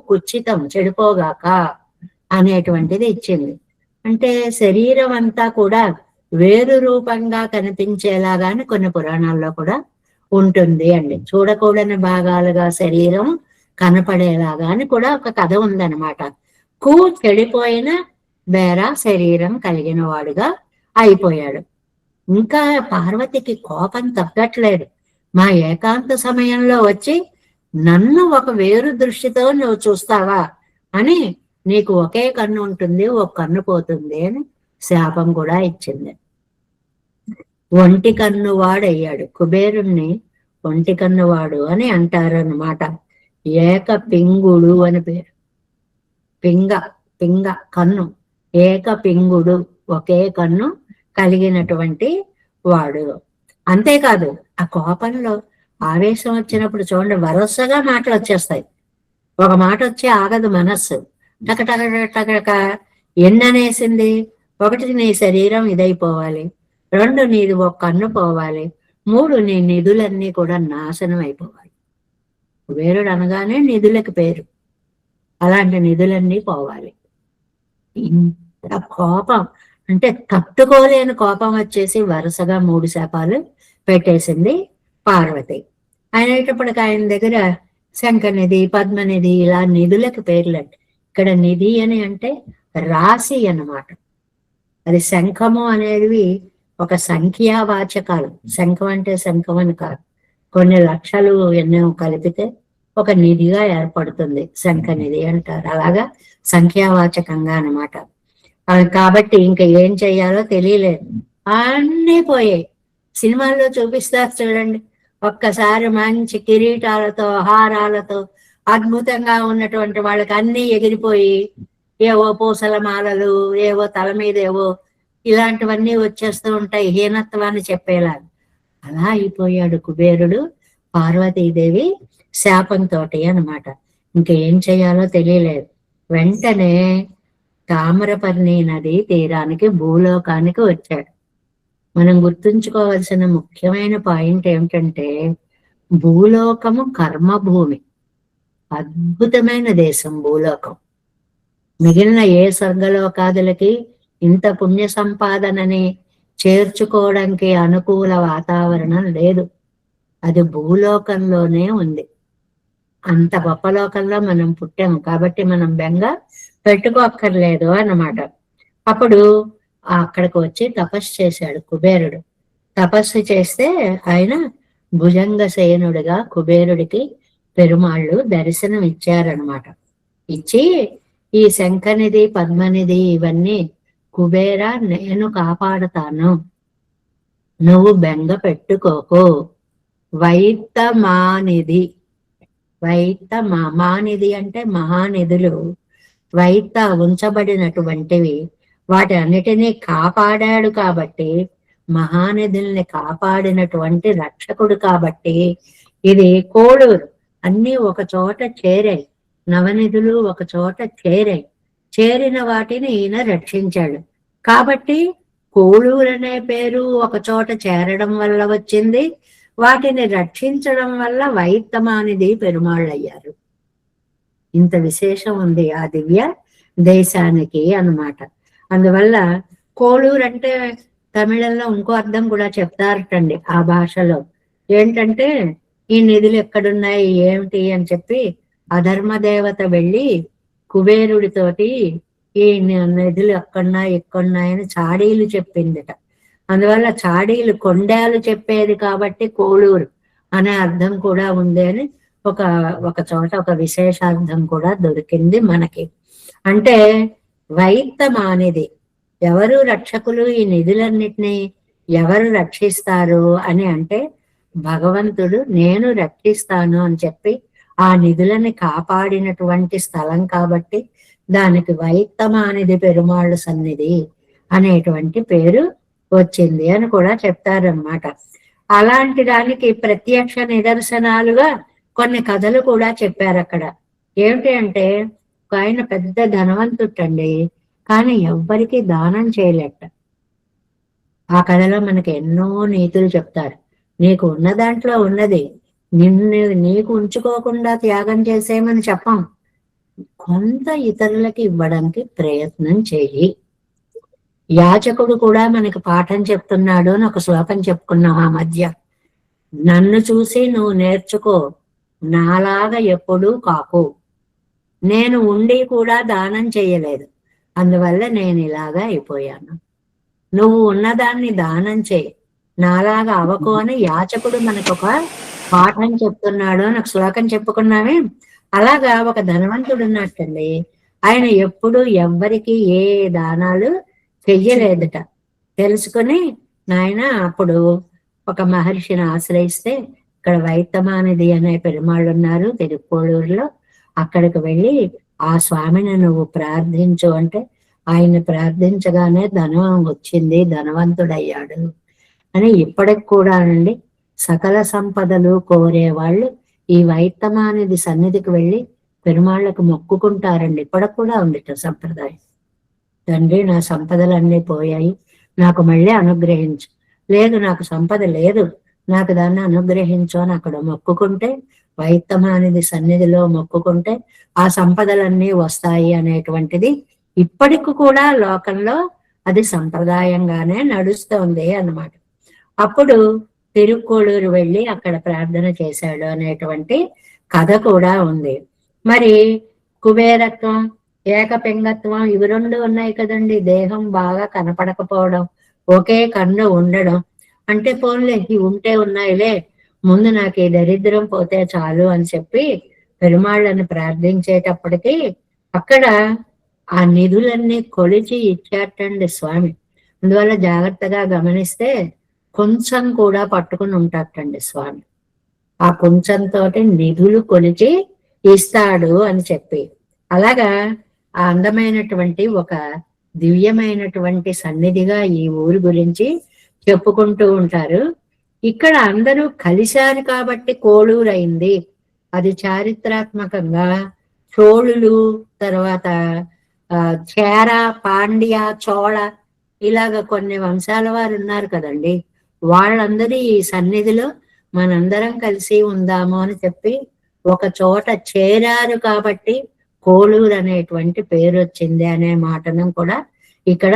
కుచితం, చెడిపోగాక అనేటువంటిది ఇచ్చింది. అంటే శరీరం అంతా కూడా వేరు రూపంగా కనిపించేలాగానే కొన్ని పురాణాల్లో కూడా ఉంటుంది అండి. చూడకూడని భాగాలుగా శరీరం కనపడేలాగా అని కూడా ఒక కథ ఉందన్నమాట. చెడిపోయిన బేర శరీరం కలిగిన వాడుగా అయిపోయాడు. ఇంకా పార్వతికి కోపం తగ్గట్లేదు. మా ఏకాంత సమయంలో వచ్చి నన్ను ఒక వేరు దృష్టితో నువ్వు చూస్తావా అని, నీకు ఒకే కన్ను ఉంటుంది, ఒక కన్ను పోతుంది అని శాపం కూడా ఇచ్చింది. ఒంటి కన్ను వాడయ్యాడు కుబేరుణ్ణి, ఒంటి కన్ను వాడు అని అంటారు అన్నమాట. ఏక పింగుడు అని పేరు. పింగ పింగ కన్ను, ఏక పింగుడు, ఒకే కన్ను కలిగినటువంటి వాడు. అంతేకాదు ఆ కోపంలో ఆవేశం వచ్చినప్పుడు చూడండి వరుసగా మాటలు వచ్చేస్తాయి. ఒక మాట వచ్చి ఆగదు మనస్సు. టక ఎన్ననేసింది. ఒకటి, నీ శరీరం ఇదైపోవాలి. 2, నీది ఒక కన్ను పోవాలి. 3, నీ నిధులన్నీ కూడా నాశనం అయిపోవాలి. కుబేరుడు అనగానే నిధులకు పేరు. అలాంటి నిధులన్నీ పోవాలి. ఇంత కోపం అంటే తట్టుకోలేని కోపం వచ్చేసి వరుసగా 3 శాపాలు పెట్టేసింది పార్వతి. అయినప్పటికీ ఆయన దగ్గర శంఖనిధి, పద్మనిధి ఇలా నిధులకు పేర్లండి. ఇక్కడ నిధి అని అంటే రాశి అన్నమాట. అది శంఖము అనేది ఒక సంఖ్యావాచకాలు. శంఖం అంటే శంఖం అని కాదు, కొన్ని లక్షలు ఎన్నో కలిపితే ఒక నిధిగా ఏర్పడుతుంది, శంఖ నిధి అంటారు. అలాగా సంఖ్యావాచకంగా అన్నమాట. కాబట్టి ఇంకా ఏం చెయ్యాలో తెలియలేదు. అన్నీ పోయాయి. సినిమాల్లో చూపిస్తారు చూడండి, ఒక్కసారి మంచి కిరీటాలతో హారాలతో అద్భుతంగా ఉన్నటువంటి వాళ్ళకి అన్నీ ఎగిరిపోయి ఏవో పూసల మాలలు, ఏవో తల మీద ఏవో ఇలాంటివన్నీ వచ్చేస్తూ ఉంటాయి హీనత్వాన్ని చెప్పేలాగా. అలా అయిపోయాడు కుబేరుడు పార్వతీదేవి శాపంతో అన్నమాట. ఇంకా ఏం చేయాలో తెలియలేదు. వెంటనే తామ్రపర్ణి నది తీరానికి భూలోకానికి వచ్చాడు. మనం గుర్తుంచుకోవాల్సిన ముఖ్యమైన పాయింట్ ఏమిటంటే భూలోకము కర్మభూమి, అద్భుతమైన దేశం భూలోకం. మిగిలిన ఏ స్వర్గలోకాదులకి ఇంత పుణ్య సంపాదనని చేర్చుకోవడానికి అనుకూల వాతావరణం లేదు. అది భూలోకంలోనే ఉంది. అంత గొప్ప లోకంలో మనం పుట్టాము కాబట్టి మనం బెంగ పెట్టుకోక్కర్లేదు అన్నమాట. అప్పుడు అక్కడికి వచ్చి తపస్సు చేశాడు కుబేరుడు. తపస్సు చేస్తే ఆయన భుజంగసేనుడిగా కుబేరుడికి పెరుమాళ్ళు దర్శనం ఇచ్చారనమాట. ఇచ్చి ఈ శంఖనిధి, పద్మనిధి ఇవన్నీ కుబేర నేను కాపాడుతాను, నువ్వు బెంగ పెట్టుకోకు. వైత్తమానిధి, మానిధి అంటే మహానిధులు, వైత్త ఉంచబడినటువంటివి, వాటి అన్నిటినీ కాపాడాడు కాబట్టి, మహానిధుల్ని కాపాడినటువంటి రక్షకుడు కాబట్టి ఇది కోడూరు అన్ని ఒక చోట చేరాయి. నవనిధులు ఒక చోట చేరాయి. చేరిన వాటిని ఈయన రక్షించాడు కాబట్టి కోడూరు అనే పేరు ఒక చోట చేరడం వల్ల వచ్చింది. వాటిని రక్షించడం వల్ల వైత్తమానిధి పెరుమాళ్ళు అయ్యారు. ఇంత విశేషం ఉంది ఆ దివ్య దేశానికి అన్నమాట. అందువల్ల కోడూరు అంటే తమిళంలో ఇంకో అర్థం కూడా చెప్తారటండి ఆ భాషలో. ఏంటంటే ఈ నిధులు ఎక్కడున్నాయి ఏమిటి అని చెప్పి అధర్మదేవత వెళ్ళి కుబేరుడితోటి ఈ నిధులు ఎక్కడున్నాయని చాడీలు చెప్పిందిట. అందువల్ల చాడీలు కొండాలు చెప్పేది కాబట్టి కోడూరు అనే అర్థం కూడా ఉంది అని ఒక చోట ఒక విశేషార్థం కూడా దొరికింది మనకి. అంటే వైత్తమానిది, ఎవరు రక్షకులు, ఈ నిధులన్నిటినీ ఎవరు రక్షిస్తారు అని అంటే భగవంతుడు నేను రక్షిస్తాను అని చెప్పి ఆ నిధులని కాపాడినటువంటి స్థలం కాబట్టి దానికి వైత్తమానిది పెరుమాళ్ళు సన్నిధి అనేటువంటి పేరు వచ్చింది అని కూడా చెప్తారన్నమాట. అలాంటి దానికి ప్రత్యక్ష నిదర్శనాలుగా కొన్ని కథలు కూడా చెప్పారు అక్కడ. ఏమిటి అంటే ఆయన పెద్ద ధనవంతుడండి, కానీ ఎవ్వరికి దానం చేయలేట. ఆ కథలో మనకి ఎన్నో నీతులు చెప్తారు. నీకు ఉన్న దాంట్లో ఉన్నది నీకు ఉంచుకోకుండా త్యాగం చేసేమని చెప్పం. కొంత ఇతరులకి ఇవ్వడానికి ప్రయత్నం చెయ్యి. యాచకుడు కూడా మనకి పాఠం చెప్తున్నాడు అని ఒక శ్లోకం చెప్పుకున్నాం ఆ మధ్య. నన్ను చూసి నువ్వు నేర్చుకో, నాలాగా ఎప్పుడూ కాకు. నేను ఉండి కూడా దానం చేయలేదు, అందువల్ల నేను ఇలాగా అయిపోయాను. నువ్వు ఉన్నదాన్ని దానం చేయి, నాలాగా అవకు అని యాచకుడు మనకు ఒక పాఠం చెప్తున్నాడు అని ఒక శ్లోకం చెప్పుకున్నామే. అలాగా ఒక ధనవంతుడు ఉన్నట్టండి, ఆయన ఎప్పుడు ఎవ్వరికి ఏ దానాలు చెయ్యలేదట. తెలుసుకుని నాయన అప్పుడు ఒక మహర్షిని ఆశ్రయిస్తే ఇక్కడ వైత్తమానిది అనే పెరుమాళ్ళు ఉన్నారు తిరుక్కోళూరులో. అక్కడికి వెళ్ళి ఆ స్వామిని నువ్వు ప్రార్థించు అంటే ఆయన ప్రార్థించగానే ధనం వచ్చింది, ధనవంతుడయ్యాడు అని ఇప్పటికి కూడా అండి సకల సంపదలు కోరే వాళ్ళు ఈ వైత్తమానిది సన్నిధికి వెళ్ళి పెరుమాళ్ళకు మొక్కుకుంటారండి. ఇప్పటికి కూడా ఉంది సంప్రదాయం. తండ్రి నా సంపదలన్నీ పోయాయి, నాకు మళ్ళీ అనుగ్రహించు, లేదు నాకు సంపద లేదు, నాకు దాన్ని అనుగ్రహించు అని అక్కడ మొక్కుకుంటే, వైత్తమానిది సన్నిధిలో మొక్కుకుంటే ఆ సంపదలన్నీ వస్తాయి అనేటువంటిది ఇప్పటికి కూడా లోకంలో అది సంప్రదాయంగానే నడుస్తోంది అన్నమాట. అప్పుడు తిరుక్కోళూరు వెళ్ళి అక్కడ ప్రార్థన చేశాడు అనేటువంటి కథ కూడా ఉంది. మరి కుబేరత్వం, ఏకపింగత్వం ఇవి రెండు ఉన్నాయి కదండి. దేహం బాగా కనపడకపోవడం, ఒకే కన్ను ఉండడం. అంటే పోన్లే ఇవి ఉంటే ఉన్నాయిలే, ముందు నాకు ఈ దరిద్రం పోతే చాలు అని చెప్పి పెరుమాళ్ళని ప్రార్థించేటప్పటికి అక్కడ ఆ నిధులన్నీ కొలిచి ఇచ్చేటండి స్వామి. అందువల్ల జాగ్రత్తగా గమనిస్తే కొంచెం కూడా పట్టుకుని ఉంటాటండి స్వామి. ఆ కొంచెంతో నిధులు కొలిచి ఇస్తాడు అని చెప్పి, అలాగా ఆ అందమైనటువంటి ఒక దివ్యమైనటువంటి సన్నిధిగా ఈ ఊరి గురించి చెప్పుకుంటూ ఉంటారు. ఇక్కడ అందరూ కలిశారు కాబట్టి కోడూరు అయింది. అది చారిత్రాత్మకంగా చోళులు, తర్వాత చేర, పాండ్య, చోళ ఇలాగ కొన్ని వంశాల వారు ఉన్నారు కదండి. వాళ్ళందరూ ఈ సన్నిధిలో మనందరం కలిసి ఉందాము అని చెప్పి ఒక చోట చేరారు కాబట్టి కోడూరు అనేటువంటి పేరు వచ్చింది అనే మాటను కూడా ఇక్కడ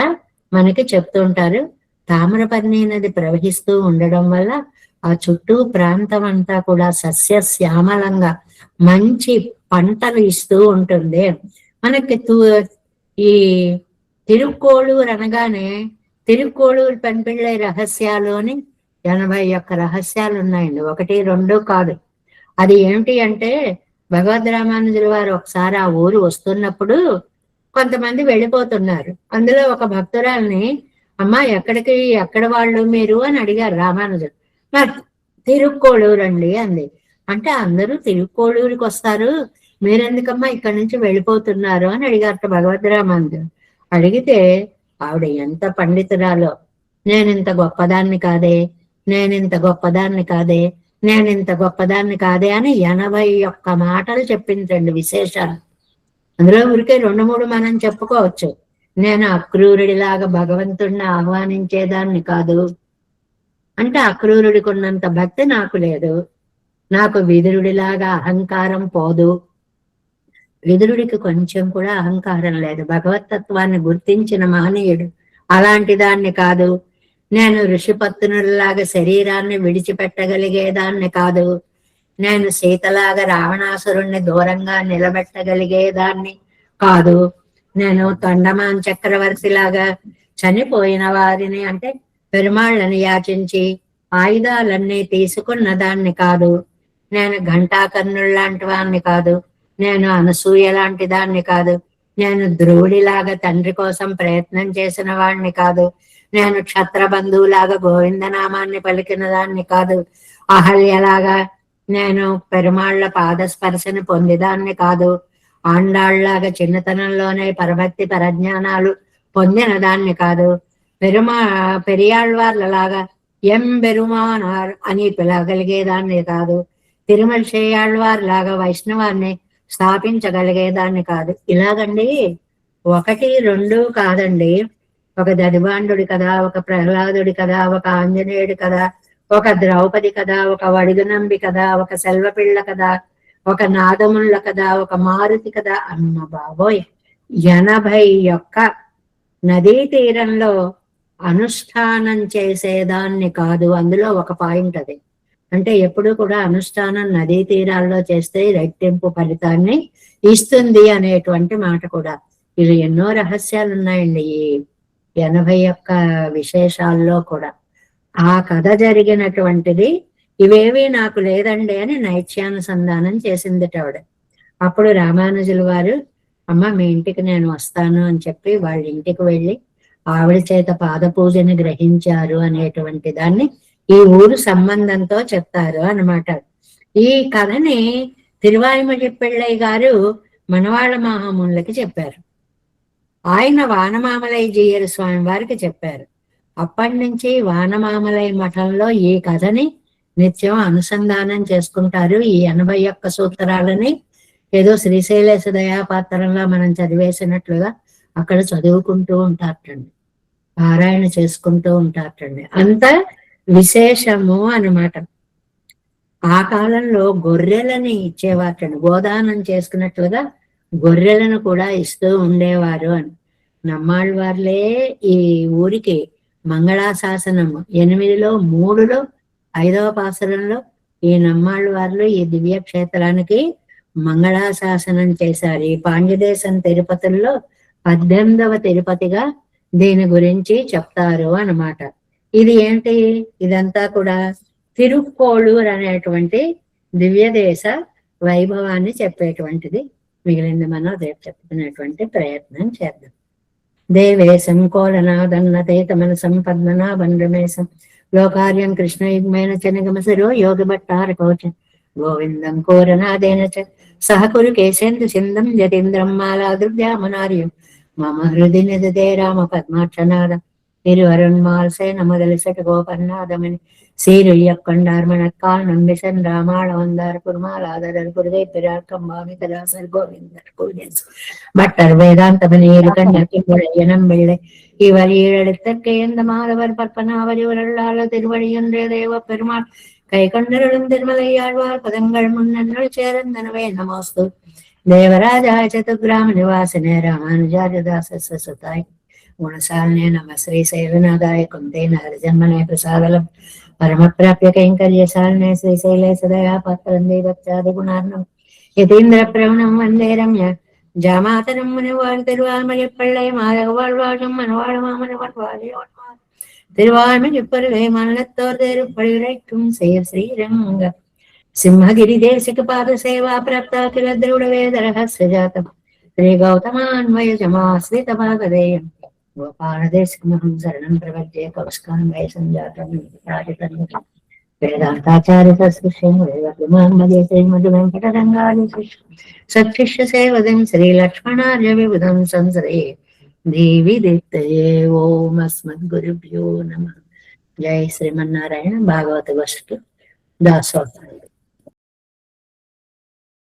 మనకి చెప్తుంటారు. తామ్రపర్ణి నది ప్రవహిస్తూ ఉండడం వల్ల ఆ చుట్టూ ప్రాంతం అంతా కూడా సస్యశ్యామలంగా మంచి పంటలు ఇస్తూ ఉంటుంది. మనకి ఈ తిరుక్కోళూరు అనగానే తిరుక్కోళూరు పెన్పిళ్ళై రహస్యాలు అని 81 రహస్యాలు ఉన్నాయండి, 1, 2 కాదు. అది ఏమిటి అంటే భగవద్ రామానుజుల వారు ఒకసారి ఆ ఊరు వస్తున్నప్పుడు కొంతమంది వెళ్ళిపోతున్నారు. అందులో ఒక భక్తురాల్ని, అమ్మా ఎక్కడ వాళ్ళు మీరు అని అడిగారు రామానుజులు. తిరుక్కోళూరు అండి అంది. అంటే అందరూ తిరుక్కోళూరుకి వస్తారు, మీరెందుకమ్మా ఇక్కడి నుంచి వెళ్ళిపోతున్నారు అని అడిగారట భగవద్ రామానుజులు. అడిగితే ఆవిడ ఎంత పండితురాలో, నేనింత గొప్పదాన్ని కాదే, నేనింత గొప్పదాన్ని కాదే, నేనింత గొప్పదాన్ని కాదే అని 81 మాటలు చెప్పిందండి విశేషాలు. అందులో ఊరికే 2-3 మనం చెప్పుకోవచ్చు. నేను అక్రూరుడిలాగా భగవంతుడిని ఆహ్వానించేదాన్ని కాదు అంటే అక్రూరుడికి ఉన్నంత భక్తి నాకు లేదు. నాకు విదురుడిలాగా అహంకారం పోదు. విదురుడికి కొంచెం కూడా అహంకారం లేదు, భగవతత్వాన్ని గుర్తించిన మహనీయుడు. అలాంటి దాన్ని కాదు. నేను ఋషిపత్నులాగా శరీరాన్ని విడిచిపెట్టగలిగేదాన్ని కాదు. నేను సీతలాగా రావణాసురుణ్ణి దూరంగా నిలబెట్టగలిగేదాన్ని కాదు. నేను తొండమాన్ చక్రవర్తిలాగా చనిపోయిన వారిని అంటే పెరుమాళ్ళని యాచించి ఆయుధాలన్నీ తీసుకున్న దాన్ని కాదు. నేను ఘంటాకర్ణుల్లాంటి వాడిని కాదు. నేను అనసూయ లాంటి దాన్ని కాదు. నేను ధ్రువుడిలాగా తండ్రి కోసం ప్రయత్నం చేసిన వాడిని కాదు. నేను క్షత్రబంధువులాగా గోవిందనామాన్ని పలికిన దాన్ని కాదు. అహల్యలాగా నేను పెరుమాళ్ల పాదస్పర్శని పొందిదాన్ని కాదు. ఆండాళ్లాగా చిన్నతనంలోనే పరభక్తి పరజ్ఞానాలు పొందిన దాన్ని కాదు. పెరియాళ్వార్లలాగా బెరుమానార్ అని పిలవగలిగేదాన్ని కాదు. తిరుమల చేయాళ్వార్లాగా వైష్ణవాన్ని స్థాపించగలిగేదాన్ని కాదు. ఇలాగండి 1, 2 కాదండి. ఒక దదిబాండుడి కదా, ఒక ప్రహ్లాదుడి కదా, ఒక ఆంజనేయుడి కదా, ఒక ద్రౌపది కదా, ఒక వడిగనంబి కదా, ఒక సెల్వపిళ్ళ కదా, ఒక నాదముళ్ళ కదా, ఒక మారుతి కదా. అమ్మ బాబోయ్, 81 నదీ తీరంలో అనుష్ఠానం చేసేదాన్ని కాదు. అందులో ఒక పాయింట్ అది. అంటే ఎప్పుడు కూడా అనుష్ఠానం నదీ తీరాల్లో చేస్తే రెట్టింపు ఫలితాన్ని ఇస్తుంది అనేటువంటి మాట కూడా. ఇది ఎన్నో రహస్యాలు ఉన్నాయండి ఈ 81 విశేషాల్లో కూడా. ఆ కథ జరిగినటువంటిది ఇవేవి నాకు లేదండి అని నైత్యానుసంధానం చేసింది ఆవిడ. అప్పుడు రామానుజుల వారు, అమ్మ మీ ఇంటికి నేను వస్తాను అని చెప్పి వాళ్ళ ఇంటికి వెళ్ళి ఆవిడ చేత పాద పూజని గ్రహించారు అనేటువంటి దాన్ని ఈ ఊరు సంబంధంతో చెప్తారు అన్నమాట. ఈ కథని తిరువాయిమడి పిళ్ళయ్య గారు మనవాళ్ళ మహామునులకి చెప్పారు. ఆయన వానమామలై జీయర స్వామి వారికి చెప్పారు. అప్పటి నుంచి వానమామలై మఠంలో ఈ కథని నిత్యం అనుసంధానం చేసుకుంటారు. ఈ 81 సూత్రాలని ఏదో శ్రీశైలేశ దయాపాత్రంలో మనం చదివేసినట్లుగా అక్కడ చదువుకుంటూ ఉంటారటండి, పారాయణ చేసుకుంటూ ఉంటారటండి. అంత విశేషము అన్నమాట. ఆ కాలంలో గొర్రెలని ఇచ్చేవారటండి, గోదానం చేసుకున్నట్లుగా గొర్రెలను కూడా ఇస్తూ ఉండేవారు అని. నమ్మాళ్ళవార్లే ఈ ఊరికి మంగళాశాసనము 8లో 3లో 5వ పాసరంలో ఈ నమ్మాళ్ళవార్లు ఈ దివ్య క్షేత్రానికి మంగళాశాసనం చేశారు. ఈ పాండ్యదేశం తిరుపతిలో 18వ తిరుపతిగా దీని గురించి చెప్తారు అన్నమాట. ఇది ఏంటి? ఇదంతా కూడా తిరుక్కోళూరు అనేటువంటి దివ్యదేశ వైభవాన్ని చెప్పేటువంటిది. మిగిలింది మనం రేపు చెప్పుకునేటువంటి ప్రయత్నం చేద్దాం. దేవేశం కోలనాదన్నతేత మనసం పద్మనాభం రమేశం లోకార్యం కృష్ణయుగ్మైన చనిగమసరో యోగి భట్టారకోచ గోవిందం కోరనాదేన చ సహకురు కేశేంద్ర సింధం జతీంద్రం మాలాదుర్యామనార్యం మమ హృది నిధే రామ పద్మాక్షనాద తిరువరుణ్మాల్ సేన முதலிசට கோபர்நாதமணி சீருய்யக்கொண்டார் மணக்கால் நம்பிசன் ராமாள வந்தார் குருமாலாதரர் குருதை பிறார் கம்பாமி கதாசர் கோவிந்தர் கோவிந்தர் பட்டர் வேதாந்தமணி கண்ணியம் பிள்ளை இவர் ஈழெடுத்தற்கே எந்த மாதவர் பற்பனாவர் இவரல்லால திருவழியொன்றே தேவ பெருமாள் கை கொண்டருளும் திருமலையாழ்வார் பதங்கள் முன்னங்கள் சேரந்தனவே நமோஸ்து தேவராஜாய சதுர்கிராம நிவாசினே ராமானுஜாரிதாச சுதாய் गुणशालिने नमः श्री शैलनाथाय कुन्तेन हरिजन्मने प्रसादलं परमप्राप्य कैङ्कर्यशालिने श्रीशैलेश दयापात्रं देवत्यादि गुणार्णं यतीन्द्रप्रवणं वन्दे रम्य जामातरं मुनिवाळ तिरुवाल्मयिप्पळ्ळै माधववाழ்வாழும் மணவாளமாமனவன்வாழியோன்மார் திருவாழ்மயிப்பருகை மன்னத்தோர் தேருப்பழிரைக்கும் செயல் ஸ்ரீரங்க सिंहगिरि देशिक पाद सेवा प्राप्त किल द्रुड वेद रहस्य जातम श्री गौतमान्वय जमाश्रित भागधेयं गोपाल देशिकमहं शरणं प्रपद्ये कौस्कां वै संजातं वेदांताचार्य सत्शिष्यं वेदविमानमदे श्रीमद्वेङ्कटरङ्गादि सत्शिष्य सेवदं श्री लक्ष्मणार्य विबुधं संसरे देवी दीप्तये ओम अस्मद्गुरुभ्यो नमः। जय श्रीमन्नारायण। भागवत वस्तु दासोत्तम।